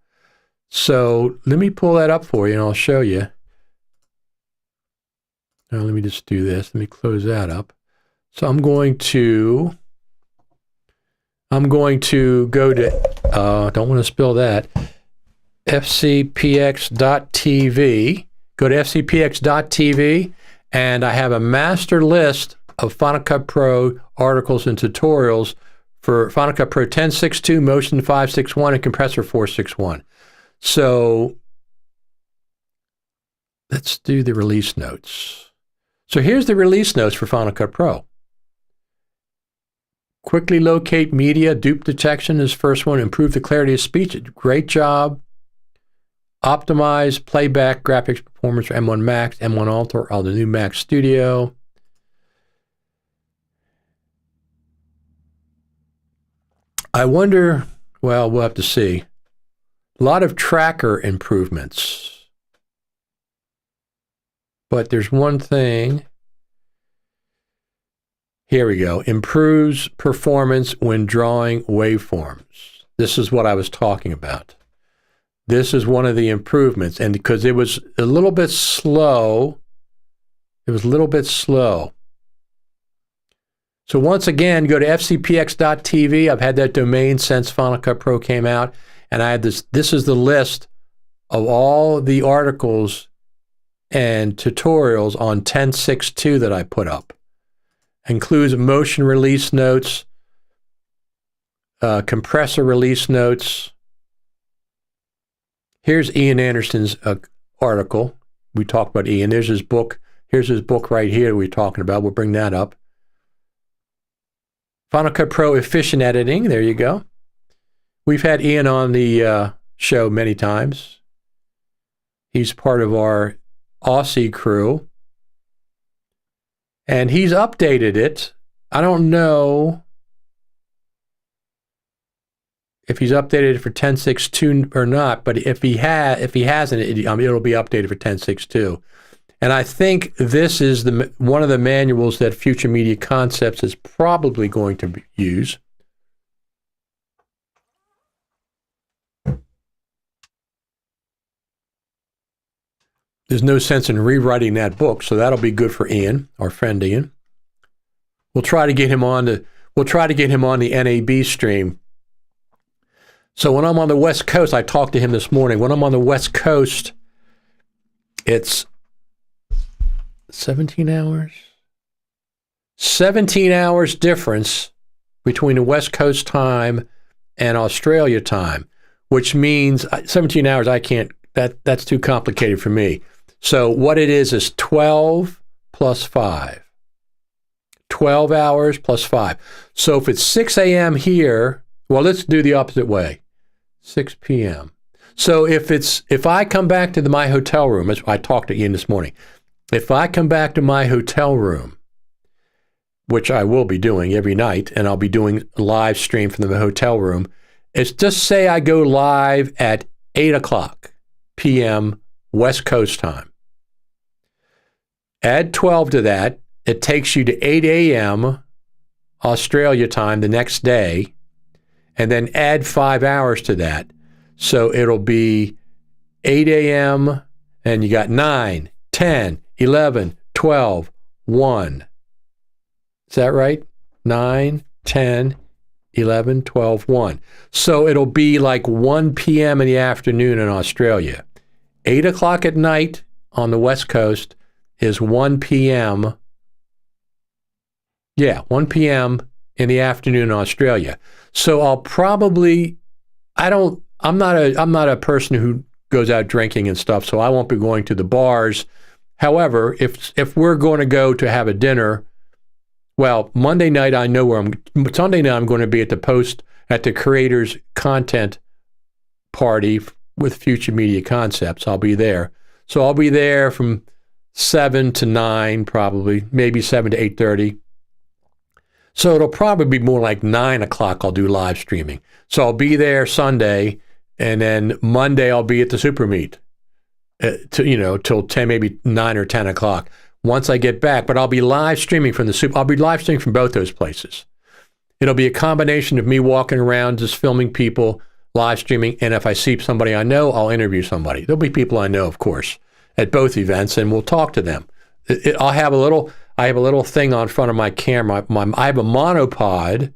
So let me pull that up for you and I'll show you. Now let me just do this. Let me close that up. So I'm going to go to, don't want to spill that, fcpx.tv. Go to fcpx.tv. And I have a master list of Final Cut Pro articles and tutorials for Final Cut Pro 10.6.2, Motion 5.6.1, and Compressor 4.6.1. So let's do the release notes. So here's the release notes for Final Cut Pro. Quickly locate media, dupe detection is first one, improve the clarity of speech. Great job. Optimize playback graphics performance for M1 Max, M1 Ultra, or the new Mac Studio. I wonder, well, we'll have to see. A lot of tracker improvements. But there's one thing. Here we go. Improves performance when drawing waveforms. This is what I was talking about. This is one of the improvements, and because it was a little bit slow, So once again, go to fcpx.tv. I've had that domain since Final Cut Pro came out, and I had this. This is the list of all the articles and tutorials on 10.6.2 that I put up. Includes motion release notes, compressor release notes. Here's Ian Anderson's article. We talked about Ian. There's his book. Here's his book right here we're talking about. We'll bring that up. Final Cut Pro Efficient Editing. There you go. We've had Ian on the show many times. He's part of our Aussie crew. And he's updated it. I don't know if he's updated it for 10.6.2 or not, but if he hasn't, it'll be updated for 10.6.2. And I think this is one of the manuals that Future Media Concepts is probably going to use. There's no sense in rewriting that book, so that'll be good for Ian, our friend Ian. We'll try to get him on the NAB stream. So when I'm on the West Coast, I talked to him this morning. When I'm on the West Coast, it's 17 hours? 17 hours difference between the West Coast time and Australia time, which means 17 hours, I can't, that's too complicated for me. So what it is 12 plus 5. 12 hours plus 5. So if it's 6 a.m. here, well, let's do the opposite way. 6 p.m. So if I come back to my hotel room, as I talked to Ian this morning, if I come back to my hotel room, which I will be doing every night, and I'll be doing a live stream from the hotel room, it's just say I go live at 8 o'clock p.m. West Coast time. Add 12 to that. It takes you to 8 a.m. Australia time the next day, and then add 5 hours to that. So it'll be 8 a.m. and you got 9, 10, 11, 12, 1. Is that right? 9, 10, 11, 12, 1. So it'll be like 1 p.m. in the afternoon in Australia. 8 o'clock at night on the West Coast is 1 p.m. Yeah, 1 p.m. in the afternoon in Australia. So I'll probably, I'm not a person who goes out drinking and stuff, so I won't be going to the bars. However, if we're going to go to have a dinner, well, Monday night Sunday night I'm going to be at the creators content party with Future Media Concepts. I'll be there. So I'll be there from 7 to 9 probably, maybe 7 to 8:30. So it'll probably be more like 9 o'clock I'll do live streaming. So I'll be there Sunday, and then Monday I'll be at the Super Meet till 10, maybe 9 or 10 o'clock. Once I get back, but I'll be live streaming from I'll be live streaming from both those places. It'll be a combination of me walking around, just filming people, live streaming, and if I see somebody I know, I'll interview somebody. There'll be people I know, of course, at both events, and we'll talk to them. I have a little thing on front of my camera. I have a monopod.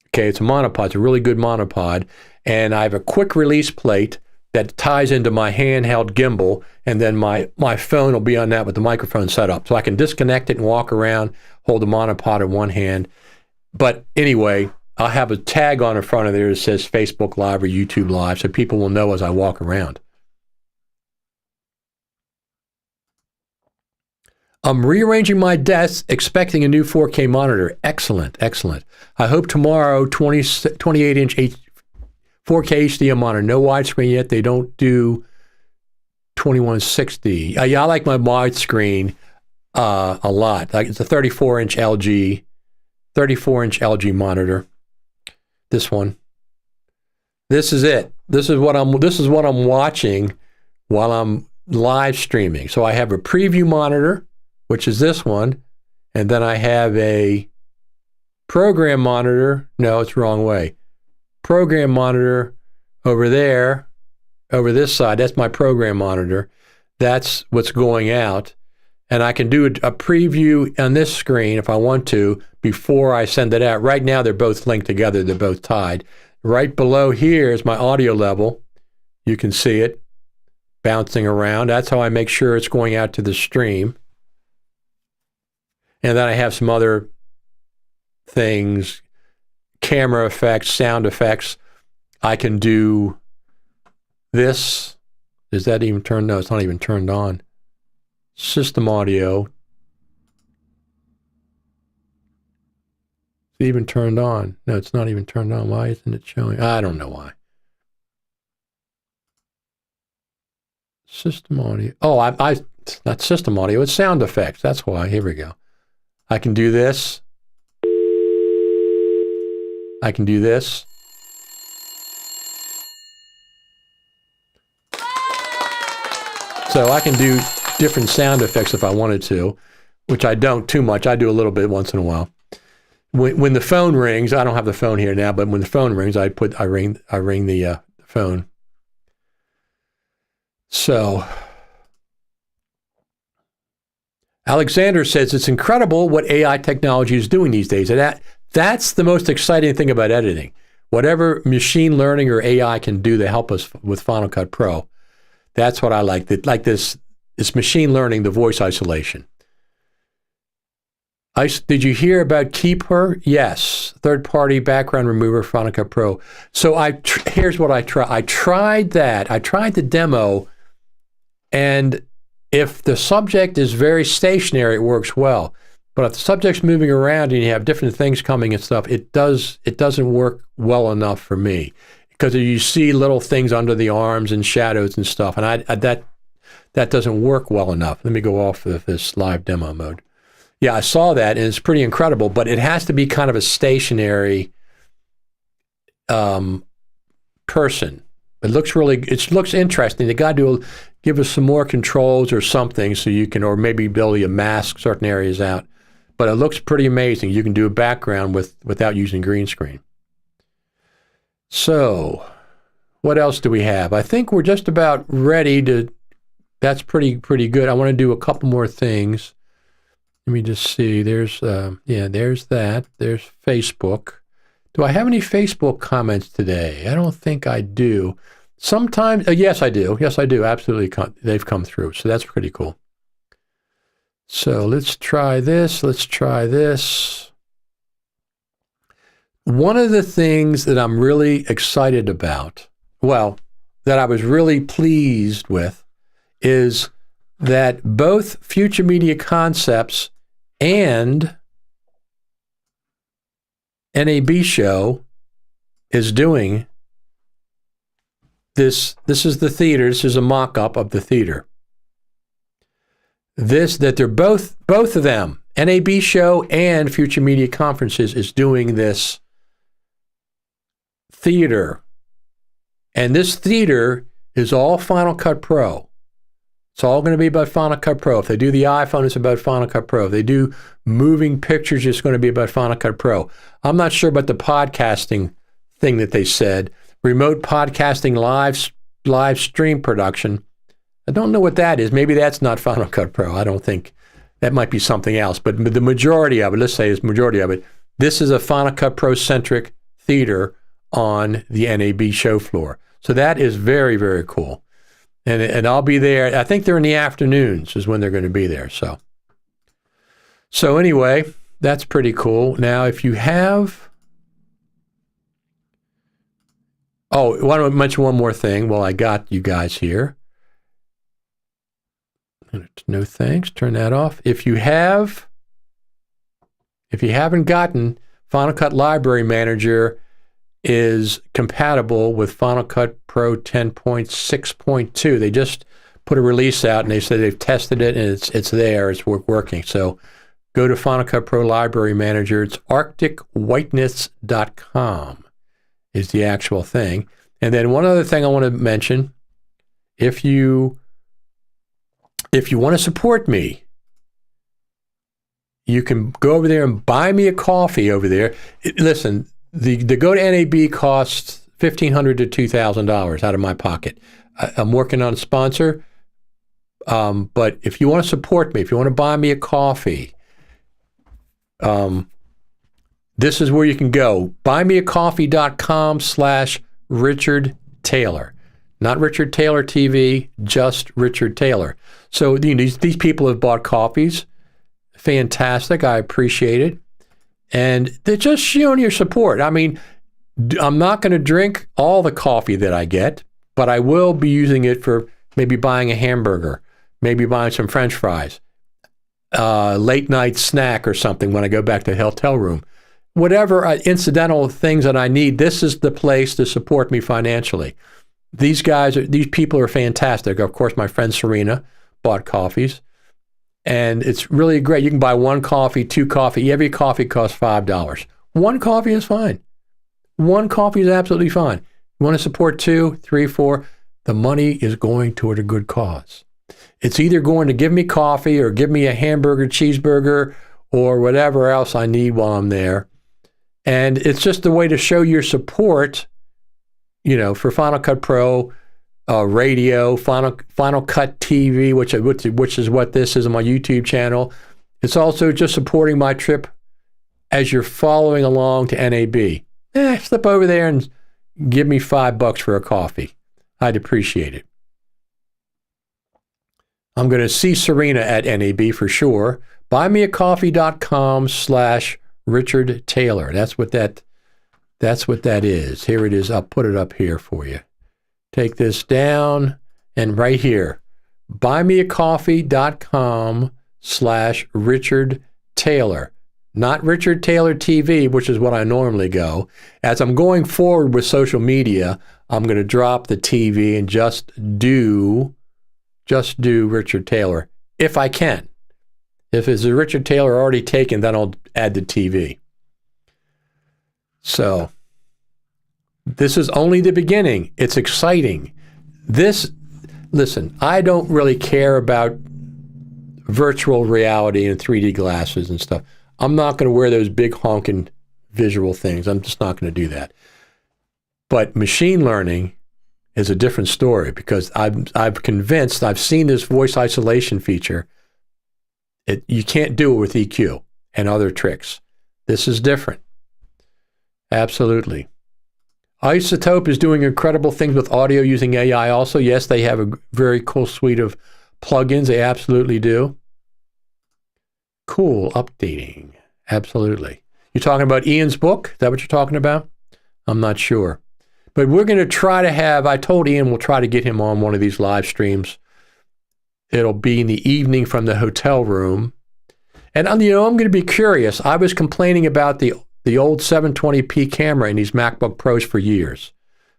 Okay, it's a monopod. It's a really good monopod, and I have a quick release plate that ties into my handheld gimbal, and then my phone will be on that with the microphone set up. So I can disconnect it and walk around, hold the monopod in one hand. But anyway, I'll have a tag on the front of there that says Facebook Live or YouTube Live, so people will know as I walk around. I'm rearranging my desk, expecting a new 4K monitor. Excellent, excellent. I hope tomorrow, 28-inch 4K HDR monitor. No widescreen yet. They don't do 2160. Yeah, I like my widescreen a lot. Like it's a 34-inch LG monitor. This one. This is it. This is what I'm watching while I'm live streaming. So I have a preview monitor, which is this one, and then I have a program monitor. No, it's the wrong way. Program monitor over there, over this side. That's my program monitor. That's what's going out. And I can do a preview on this screen if I want to before I send it out. Right now, they're both linked together. They're both tied. Right below here is my audio level. You can see it bouncing around. That's how I make sure it's going out to the stream. And then I have some other things, camera effects, sound effects. I can do this. Is that even turned? No, it's not even turned on. System audio. It's even turned on. No, it's not even turned on. Why isn't it showing? I don't know why. System audio. Oh, it's not system audio. It's sound effects. That's why. Here we go. I can do this. I can do this. So I can do different sound effects if I wanted to, which I don't too much. I do a little bit once in a while. When the phone rings, I don't have the phone here now, but when the phone rings, I ring the phone. So Alexander says it's incredible what AI technology is doing these days. And that's the most exciting thing about editing. Whatever machine learning or AI can do to help us with Final Cut Pro, that's what I like. Like this machine learning, the voice isolation. Did you hear about Keeper? Yes, third-party background remover, Final Cut Pro. So here's what I tried. I tried that. I tried the demo, and if the subject is very stationary, it works well. But if the subject's moving around and you have different things coming and stuff, it doesn't work well enough for me because you see little things under the arms and shadows and stuff, and that doesn't work well enough. Let me go off of this live demo mode. Yeah, I saw that, and it's pretty incredible, but it has to be kind of a stationary person. It looks it looks interesting. They got to give us some more controls or something so you can, or maybe ability to mask certain areas out. But it looks pretty amazing. You can do a background without using green screen. So, what else do we have? I think we're just about ready to. That's pretty good. I want to do a couple more things. Let me just see. There's there's that. There's Facebook. Do I have any Facebook comments today? I don't think I do. Sometimes, yes, I do. Yes, I do. Absolutely, they've come through. So that's pretty cool. So let's try this. Let's try this. One of the things that I'm really excited about, well, that I was really pleased with, is that both Future Media Concepts and NAB Show is doing this. This is the theater. This is a mock-up of the theater. That they're both of them, NAB Show and Future Media Conferences, is doing this theater. And this theater is all Final Cut Pro. It's all going to be about Final Cut Pro. If they do the iPhone, it's about Final Cut Pro. If they do moving pictures, it's going to be about Final Cut Pro. I'm not sure about the podcasting thing that they said. Remote podcasting live stream production. I don't know what that is. Maybe that's not Final Cut Pro. I don't think. That might be something else. But the majority of it, let's say it's majority of it, this is a Final Cut Pro-centric theater on the NAB show floor. So that is very, very cool. And I'll be there. I think they're in the afternoons is when they're going to be there. So anyway, that's pretty cool. Now, if you have... Oh, I want to mention one more thing. Well, I got you guys here. No thanks. Turn that off. If you haven't gotten, Final Cut Library Manager is compatible with Final Cut Pro 10.6.2. They just put a release out and they said they've tested it and it's there. It's working. So go to Final Cut Pro Library Manager. It's arcticwhiteness.com is the actual thing. And then one other thing I want to mention, if you want to support me, you can go over there and buy me a coffee over there. Listen, the go to NAB costs $1,500 to $2,000 out of my pocket. I'm working on a sponsor, but if you want to support me, if you want to buy me a coffee, this is where you can go. buymeacoffee.com/Richard Taylor. Not Richard Taylor TV, just Richard Taylor. So these people have bought coffees. Fantastic. I appreciate it. And they're just showing your support. I mean, I'm not going to drink all the coffee that I get, but I will be using it for maybe buying a hamburger, maybe buying some French fries, late night snack or something when I go back to the hotel room. Whatever incidental things that I need, this is the place to support me financially. These people are fantastic. Of course, my friend Serena bought coffees, and it's really great. You can buy one coffee, two coffee. Every coffee costs $5. One coffee is fine. One coffee is absolutely fine. You want to support 2, 3, 4, the money is going toward a good cause. It's either going to give me coffee or give me a hamburger, cheeseburger, or whatever else I need while I'm there. And it's just a way to show your support, for Final Cut Pro, radio, Final Cut TV, which is what this is on my YouTube channel. It's also just supporting my trip as you're following along to NAB. Slip over there and give me $5 for a coffee. I'd appreciate it. I'm going to see Serena at NAB for sure. buymeacoffee.com/Richard Taylor. That's what that is. Here it is. I'll put it up here for you. Take this down and right here, buymeacoffee.com/Richard Taylor. Not Richard Taylor TV, which is what I normally go. As I'm going forward with social media, I'm going to drop the TV and just do Richard Taylor if I can. If it's a Richard Taylor already taken, then I'll add the TV. So This is only the beginning. It's exciting. Listen, I don't really care about virtual reality and 3D glasses and stuff. I'm not going to wear those big honking visual things. I'm just not going to do that. But machine learning is a different story because I've seen this voice isolation feature. You can't do it with EQ and other tricks. This is different. Absolutely. Isotope is doing incredible things with audio using AI also. Yes, they have a very cool suite of plugins. They absolutely do. Cool. Updating. Absolutely. You're talking about Ian's book? Is that what you're talking about? I'm not sure. But we're going to try to I told Ian we'll try to get him on one of these live streams. It'll be in the evening from the hotel room. And I'm going to be curious. I was complaining about the old 720p camera in these MacBook Pros for years.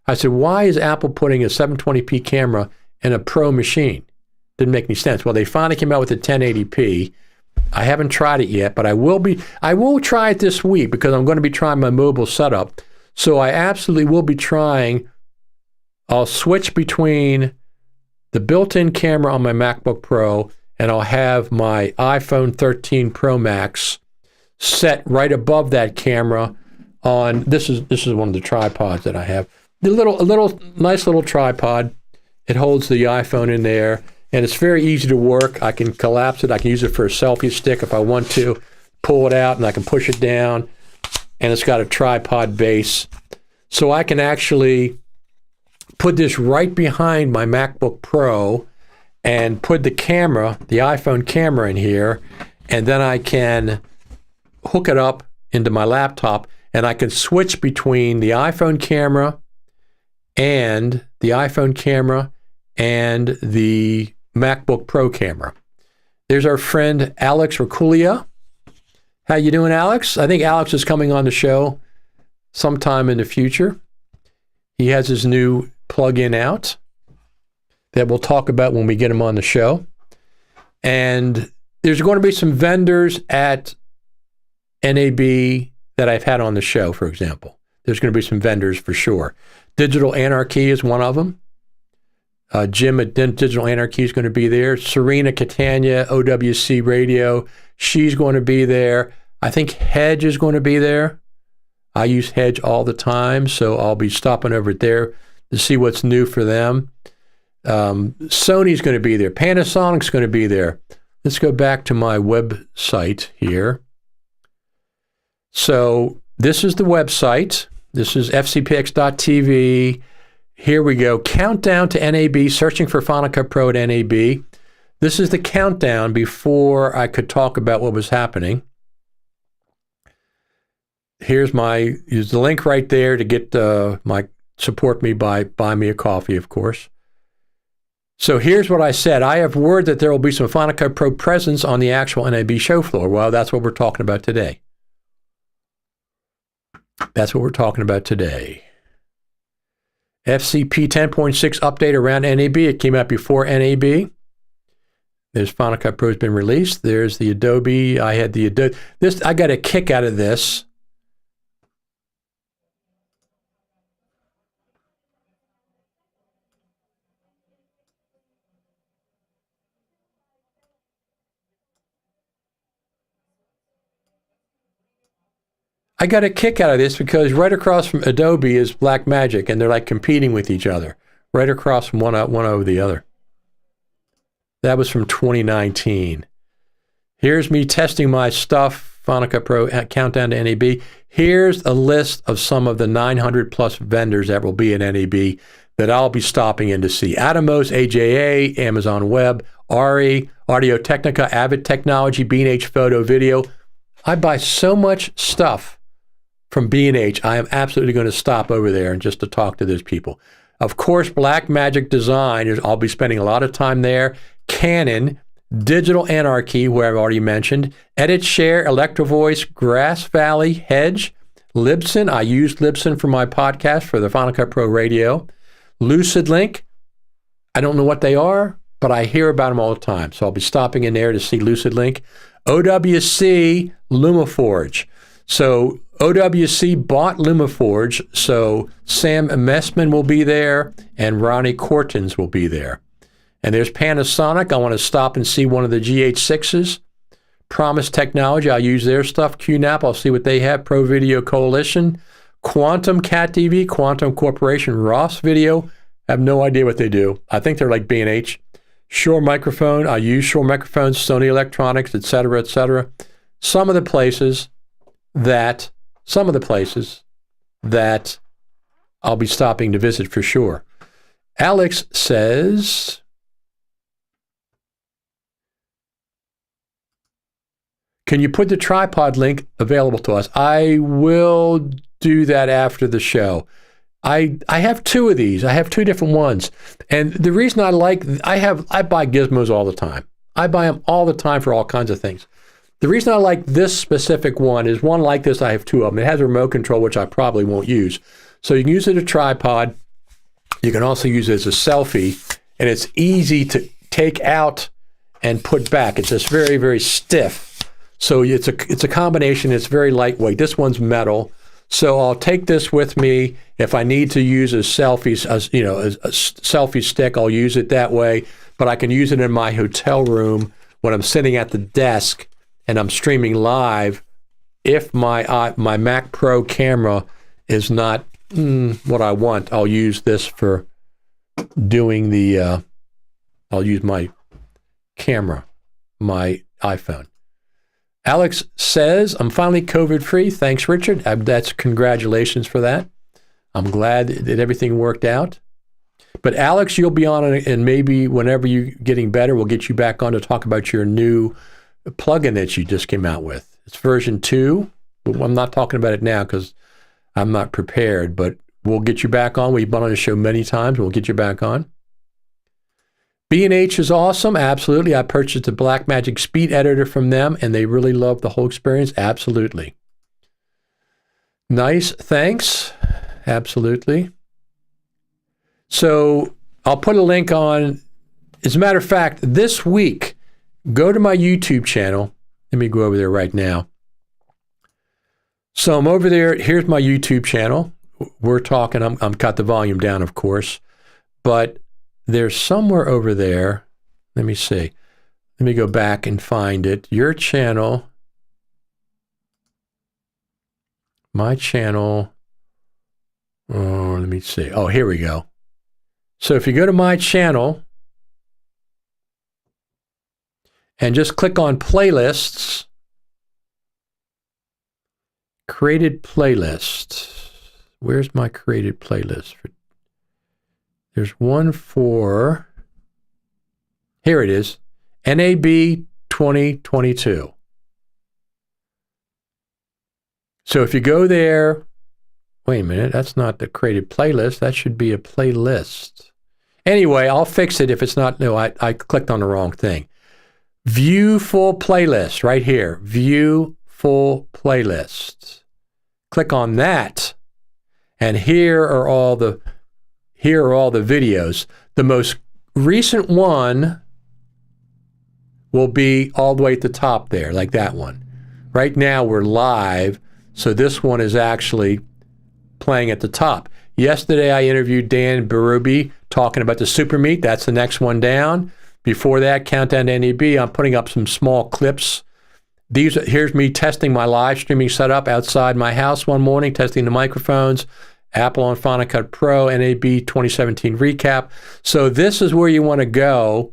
I said, why is Apple putting a 720p camera in a Pro machine? Didn't make any sense. Well, they finally came out with a 1080p. I haven't tried it yet, but I will try it this week because I'm going to be trying my mobile setup. So I absolutely will be trying. I'll switch between the built-in camera on my MacBook Pro and I'll have my iPhone 13 Pro Max set right above that camera on, this is one of the tripods that I have. Nice little tripod. It holds the iPhone in there and it's very easy to work. I can collapse it. I can use it for a selfie stick if I want to. Pull it out and I can push it down and it's got a tripod base. So I can actually put this right behind my MacBook Pro and put the camera, the iPhone camera in here, and then I can hook it up into my laptop and I can switch between the iPhone camera and the MacBook Pro camera. There's our friend Alex Raculia. How you doing, Alex? I think Alex is coming on the show sometime in the future. He has his new plug-in out that we'll talk about when we get him on the show. And there's going to be some vendors at NAB that I've had on the show, for example. There's going to be some vendors for sure. Digital Anarchy is one of them. Jim at Digital Anarchy is going to be there. Serena Catania, OWC Radio, she's going to be there. I think Hedge is going to be there. I use Hedge all the time, so I'll be stopping over there to see what's new for them. Sony's going to be there. Panasonic's going to be there. Let's go back to my website here. So this is the website. This is fcpx.tv. Here we go. Countdown to NAB, searching for Final Cut Pro at NAB. This is the countdown before I could talk about what was happening. Use the link right there to get support me by buy me a coffee, of course. So here's what I said. I have word that there will be some Final Cut Pro presence on the actual NAB show floor. Well, that's what we're talking about today. That's what we're talking about today. FCP 10.6 update around NAB. It came out before NAB. There's Final Cut Pro has been released. There's the Adobe. I had the Adobe. I got a kick out of this. I got a kick out of this because right across from Adobe is Blackmagic, and they're like competing with each other, right across from one over the other. That was from 2019. Here's me testing my stuff, Final Cut Pro Countdown to NAB. Here's a list of some of the 900 plus vendors that will be at NAB that I'll be stopping in to see. Atomos, AJA, Amazon Web, ARRI, Audio Technica, Avid Technology, B&H Photo Video. I buy so much stuff from B&H, I am absolutely going to stop over there and just to talk to those people. Of course, Blackmagic Design, I'll be spending a lot of time there. Canon, Digital Anarchy, where I've already mentioned. Edit Share, Electrovoice, Grass Valley, Hedge, Libsyn. I use Libsyn for my podcast for the Final Cut Pro Radio. LucidLink. I don't know what they are, but I hear about them all the time. So I'll be stopping in there to see LucidLink. OWC, LumaForge. So OWC bought LumaForge, so Sam Messman will be there and Ronnie Cortins will be there. And there's Panasonic. I want to stop and see one of the GH6s. Promise Technology, I'll use their stuff. QNAP, I'll see what they have. Pro Video Coalition. Quantum Cat TV, Quantum Corporation, Ross Video. I have no idea what they do. I think they're like B&H. Shure Microphone, I use Shure Microphones, Sony Electronics, etc., etc. Some of the places that I'll be stopping to visit for sure. Alex says, can you put the tripod link available to us? I will do that after the show. I have two of these. I have two different ones. And the reason I buy gizmos all the time. I buy them all the time for all kinds of things. The reason I like this specific one is one like this, I have two of them. It has a remote control, which I probably won't use. So you can use it as a tripod. You can also use it as a selfie. And it's easy to take out and put back. It's just very, very stiff. So it's a combination. It's very lightweight. This one's metal. So I'll take this with me. If I need to use a selfie stick, I'll use it that way. But I can use it in my hotel room when I'm sitting at the desk and I'm streaming live. If my Mac Pro camera is not what I want, I'll use this for doing the. I'll use my camera, my iPhone. Alex says, I'm finally COVID-free. Thanks, Richard. That's congratulations for that. I'm glad that everything worked out. But Alex, you'll be on, and maybe whenever you're getting better, we'll get you back on to talk about your new plugin that you just came out with. It's version 2. I'm not talking about it now because I'm not prepared, but we'll get you back on. We've been on the show many times. We'll get you back on. B&H is awesome. Absolutely. I purchased a Blackmagic Speed Editor from them, and they really love the whole experience. Absolutely. Nice. Thanks. Absolutely. So I'll put a link on. As a matter of fact, this week, go to my YouTube channel. Let me go over there right now. So I'm over there. Here's my YouTube channel. We're talking. I'm got the volume down, of course, but there's somewhere over there. Let me see. Let me go back and find it. Your channel. My channel. Oh, let me see. Oh, here we go. So if you go to my channel and just click on playlists, created playlist. Where's my created playlist? There's one for, here it is, NAB 2022. So if you go there, wait a minute, that's not the created playlist. That should be a playlist. Anyway, I'll fix it if it's not. No, I clicked on the wrong thing. View full playlist right here. View full playlist. Click on that. And here are all the videos. The most recent one will be all the way at the top there, like that one. Right now we're live, so this one is actually playing at the top. Yesterday I interviewed Dan Berube talking about the Super Meet. That's the next one down. Before that, Countdown to NAB, I'm putting up some small clips. Here's me testing my live streaming setup outside my house one morning, testing the microphones. Apple on Final Cut Pro, NAB 2017 recap. So this is where you want to go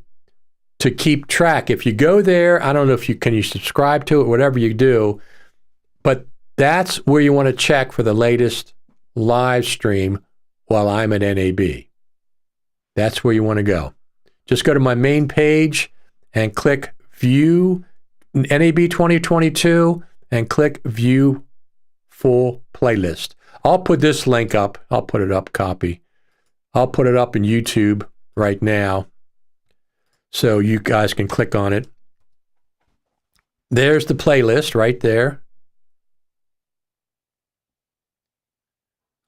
to keep track. If you go there, I don't know if you subscribe to it, whatever you do, but that's where you want to check for the latest live stream while I'm at NAB. That's where you want to go. Just go to my main page and click View NAB 2022 and click View Full Playlist. I'll put this link up. I'll put it up, copy. I'll put it up in YouTube right now so you guys can click on it. There's the playlist right there.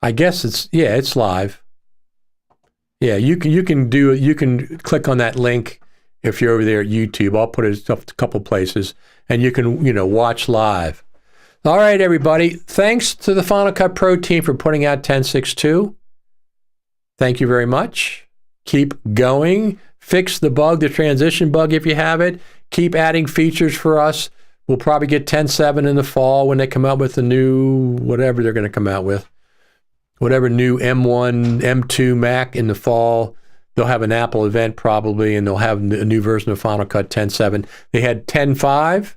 I guess it's live. Yeah, you can click on that link if you're over there at YouTube. I'll put it up a couple places and you can, watch live. All right, everybody. Thanks to the Final Cut Pro team for putting out 10.6.2. Thank you very much. Keep going. Fix the bug, the transition bug if you have it. Keep adding features for us. We'll probably get 10.7 in the fall when they come out with the new, whatever they're going to come out with. Whatever new M1, M2 Mac in the fall. They'll have an Apple event probably, and they'll have a new version of Final Cut 10.7. They had 10.5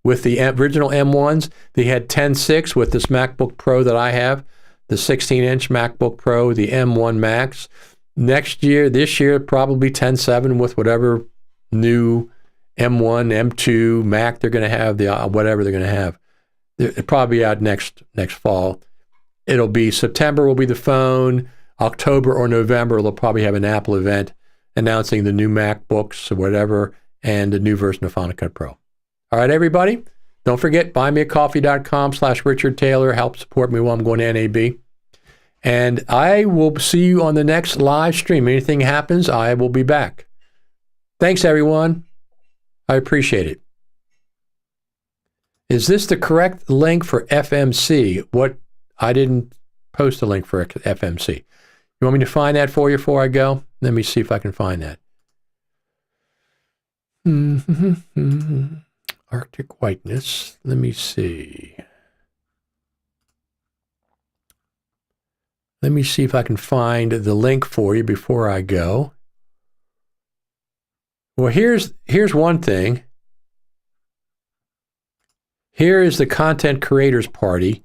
with the original M1s. They had 10.6 with this MacBook Pro that I have, the 16-inch MacBook Pro, the M1 Max. This year, probably 10.7 with whatever new M1, M2 Mac they're going to have, whatever they're going to have. It'll probably be out next fall. It'll be September will be the phone. October or November, they'll probably have an Apple event announcing the new MacBooks or whatever and the new version of Final Cut Pro. All right, everybody. Don't forget, buymeacoffee.com/Richard Taylor. Help support me while I'm going to NAB. And I will see you on the next live stream. Anything happens, I will be back. Thanks, everyone. I appreciate it. Is this the correct link for FMC? I didn't post a link for FMC. You want me to find that for you before I go? Let me see if I can find that. Arctic whiteness. Let me see. Let me see if I can find the link for you before I go. Well, here's one thing. Here is the Content Creators Party.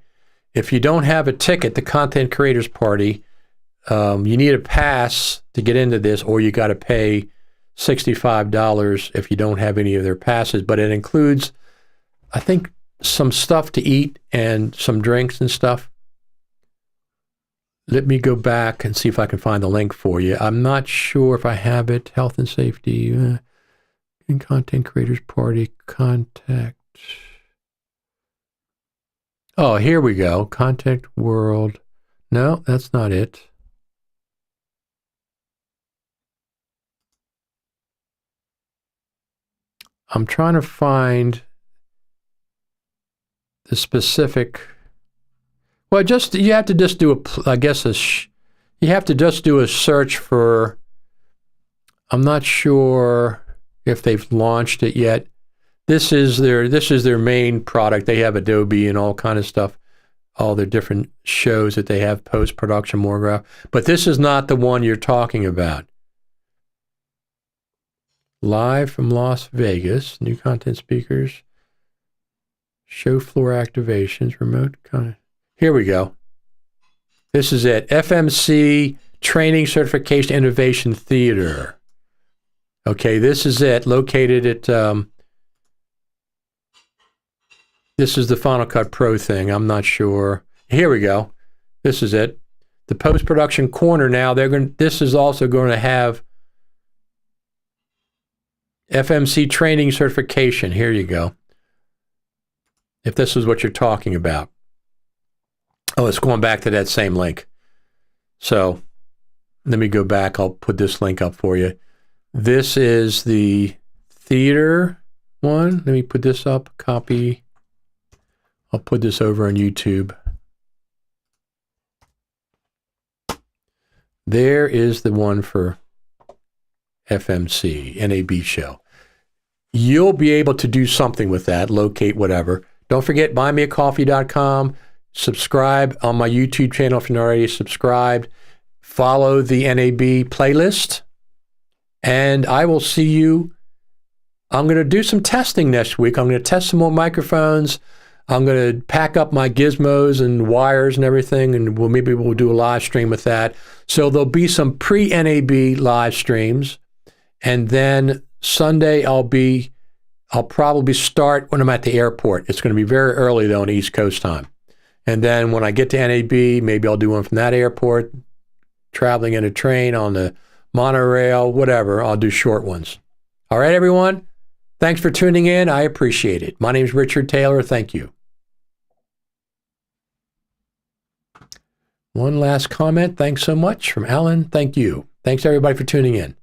If you don't have a ticket, the Content Creators Party, you need a pass to get into this, or you got to pay $65 if you don't have any of their passes. But it includes, I think, some stuff to eat and some drinks and stuff. Let me go back and see if I can find the link for you. I'm not sure if I have it. Health and safety, in Content Creators Party, contact. Oh, here we go. Contact World. No, that's not it. I'm trying to find the specific. Well, you have to just do you have to just do a search for. I'm not sure if they've launched it yet. This is their main product. They have Adobe and all kind of stuff, all their different shows that they have, post-production, Morgraph. But this is not the one you're talking about. Live from Las Vegas, new content speakers, show floor activations, remote content. Here we go. This is it. FMC Training Certification Innovation Theater. Okay, this is it. Located at, this is the Final Cut Pro thing. I'm not sure. Here we go. This is it. The post-production corner now, this is also going to have FMC Training Certification. Here you go. If this is what you're talking about. Oh, it's going back to that same link. So let me go back. I'll put this link up for you. This is the theater one. Let me put this up. Copy. I'll put this over on YouTube. There is the one for FMC, NAB show. You'll be able to do something with that, locate whatever. Don't forget, buymeacoffee.com. Subscribe on my YouTube channel if you're not already subscribed. Follow the NAB playlist. And I will see you. I'm going to do some testing next week. I'm going to test some more microphones. I'm going to pack up my gizmos and wires and everything, and maybe we'll do a live stream with that. So there'll be some pre-NAB live streams. And then Sunday, I'll probably start when I'm at the airport. It's going to be very early, though, on East Coast time. And then when I get to NAB, maybe I'll do one from that airport, traveling in a train, on the monorail, whatever. I'll do short ones. All right, everyone. Thanks for tuning in. I appreciate it. My name is Richard Taylor. Thank you. One last comment. Thanks so much from Alan. Thank you. Thanks, everybody, for tuning in.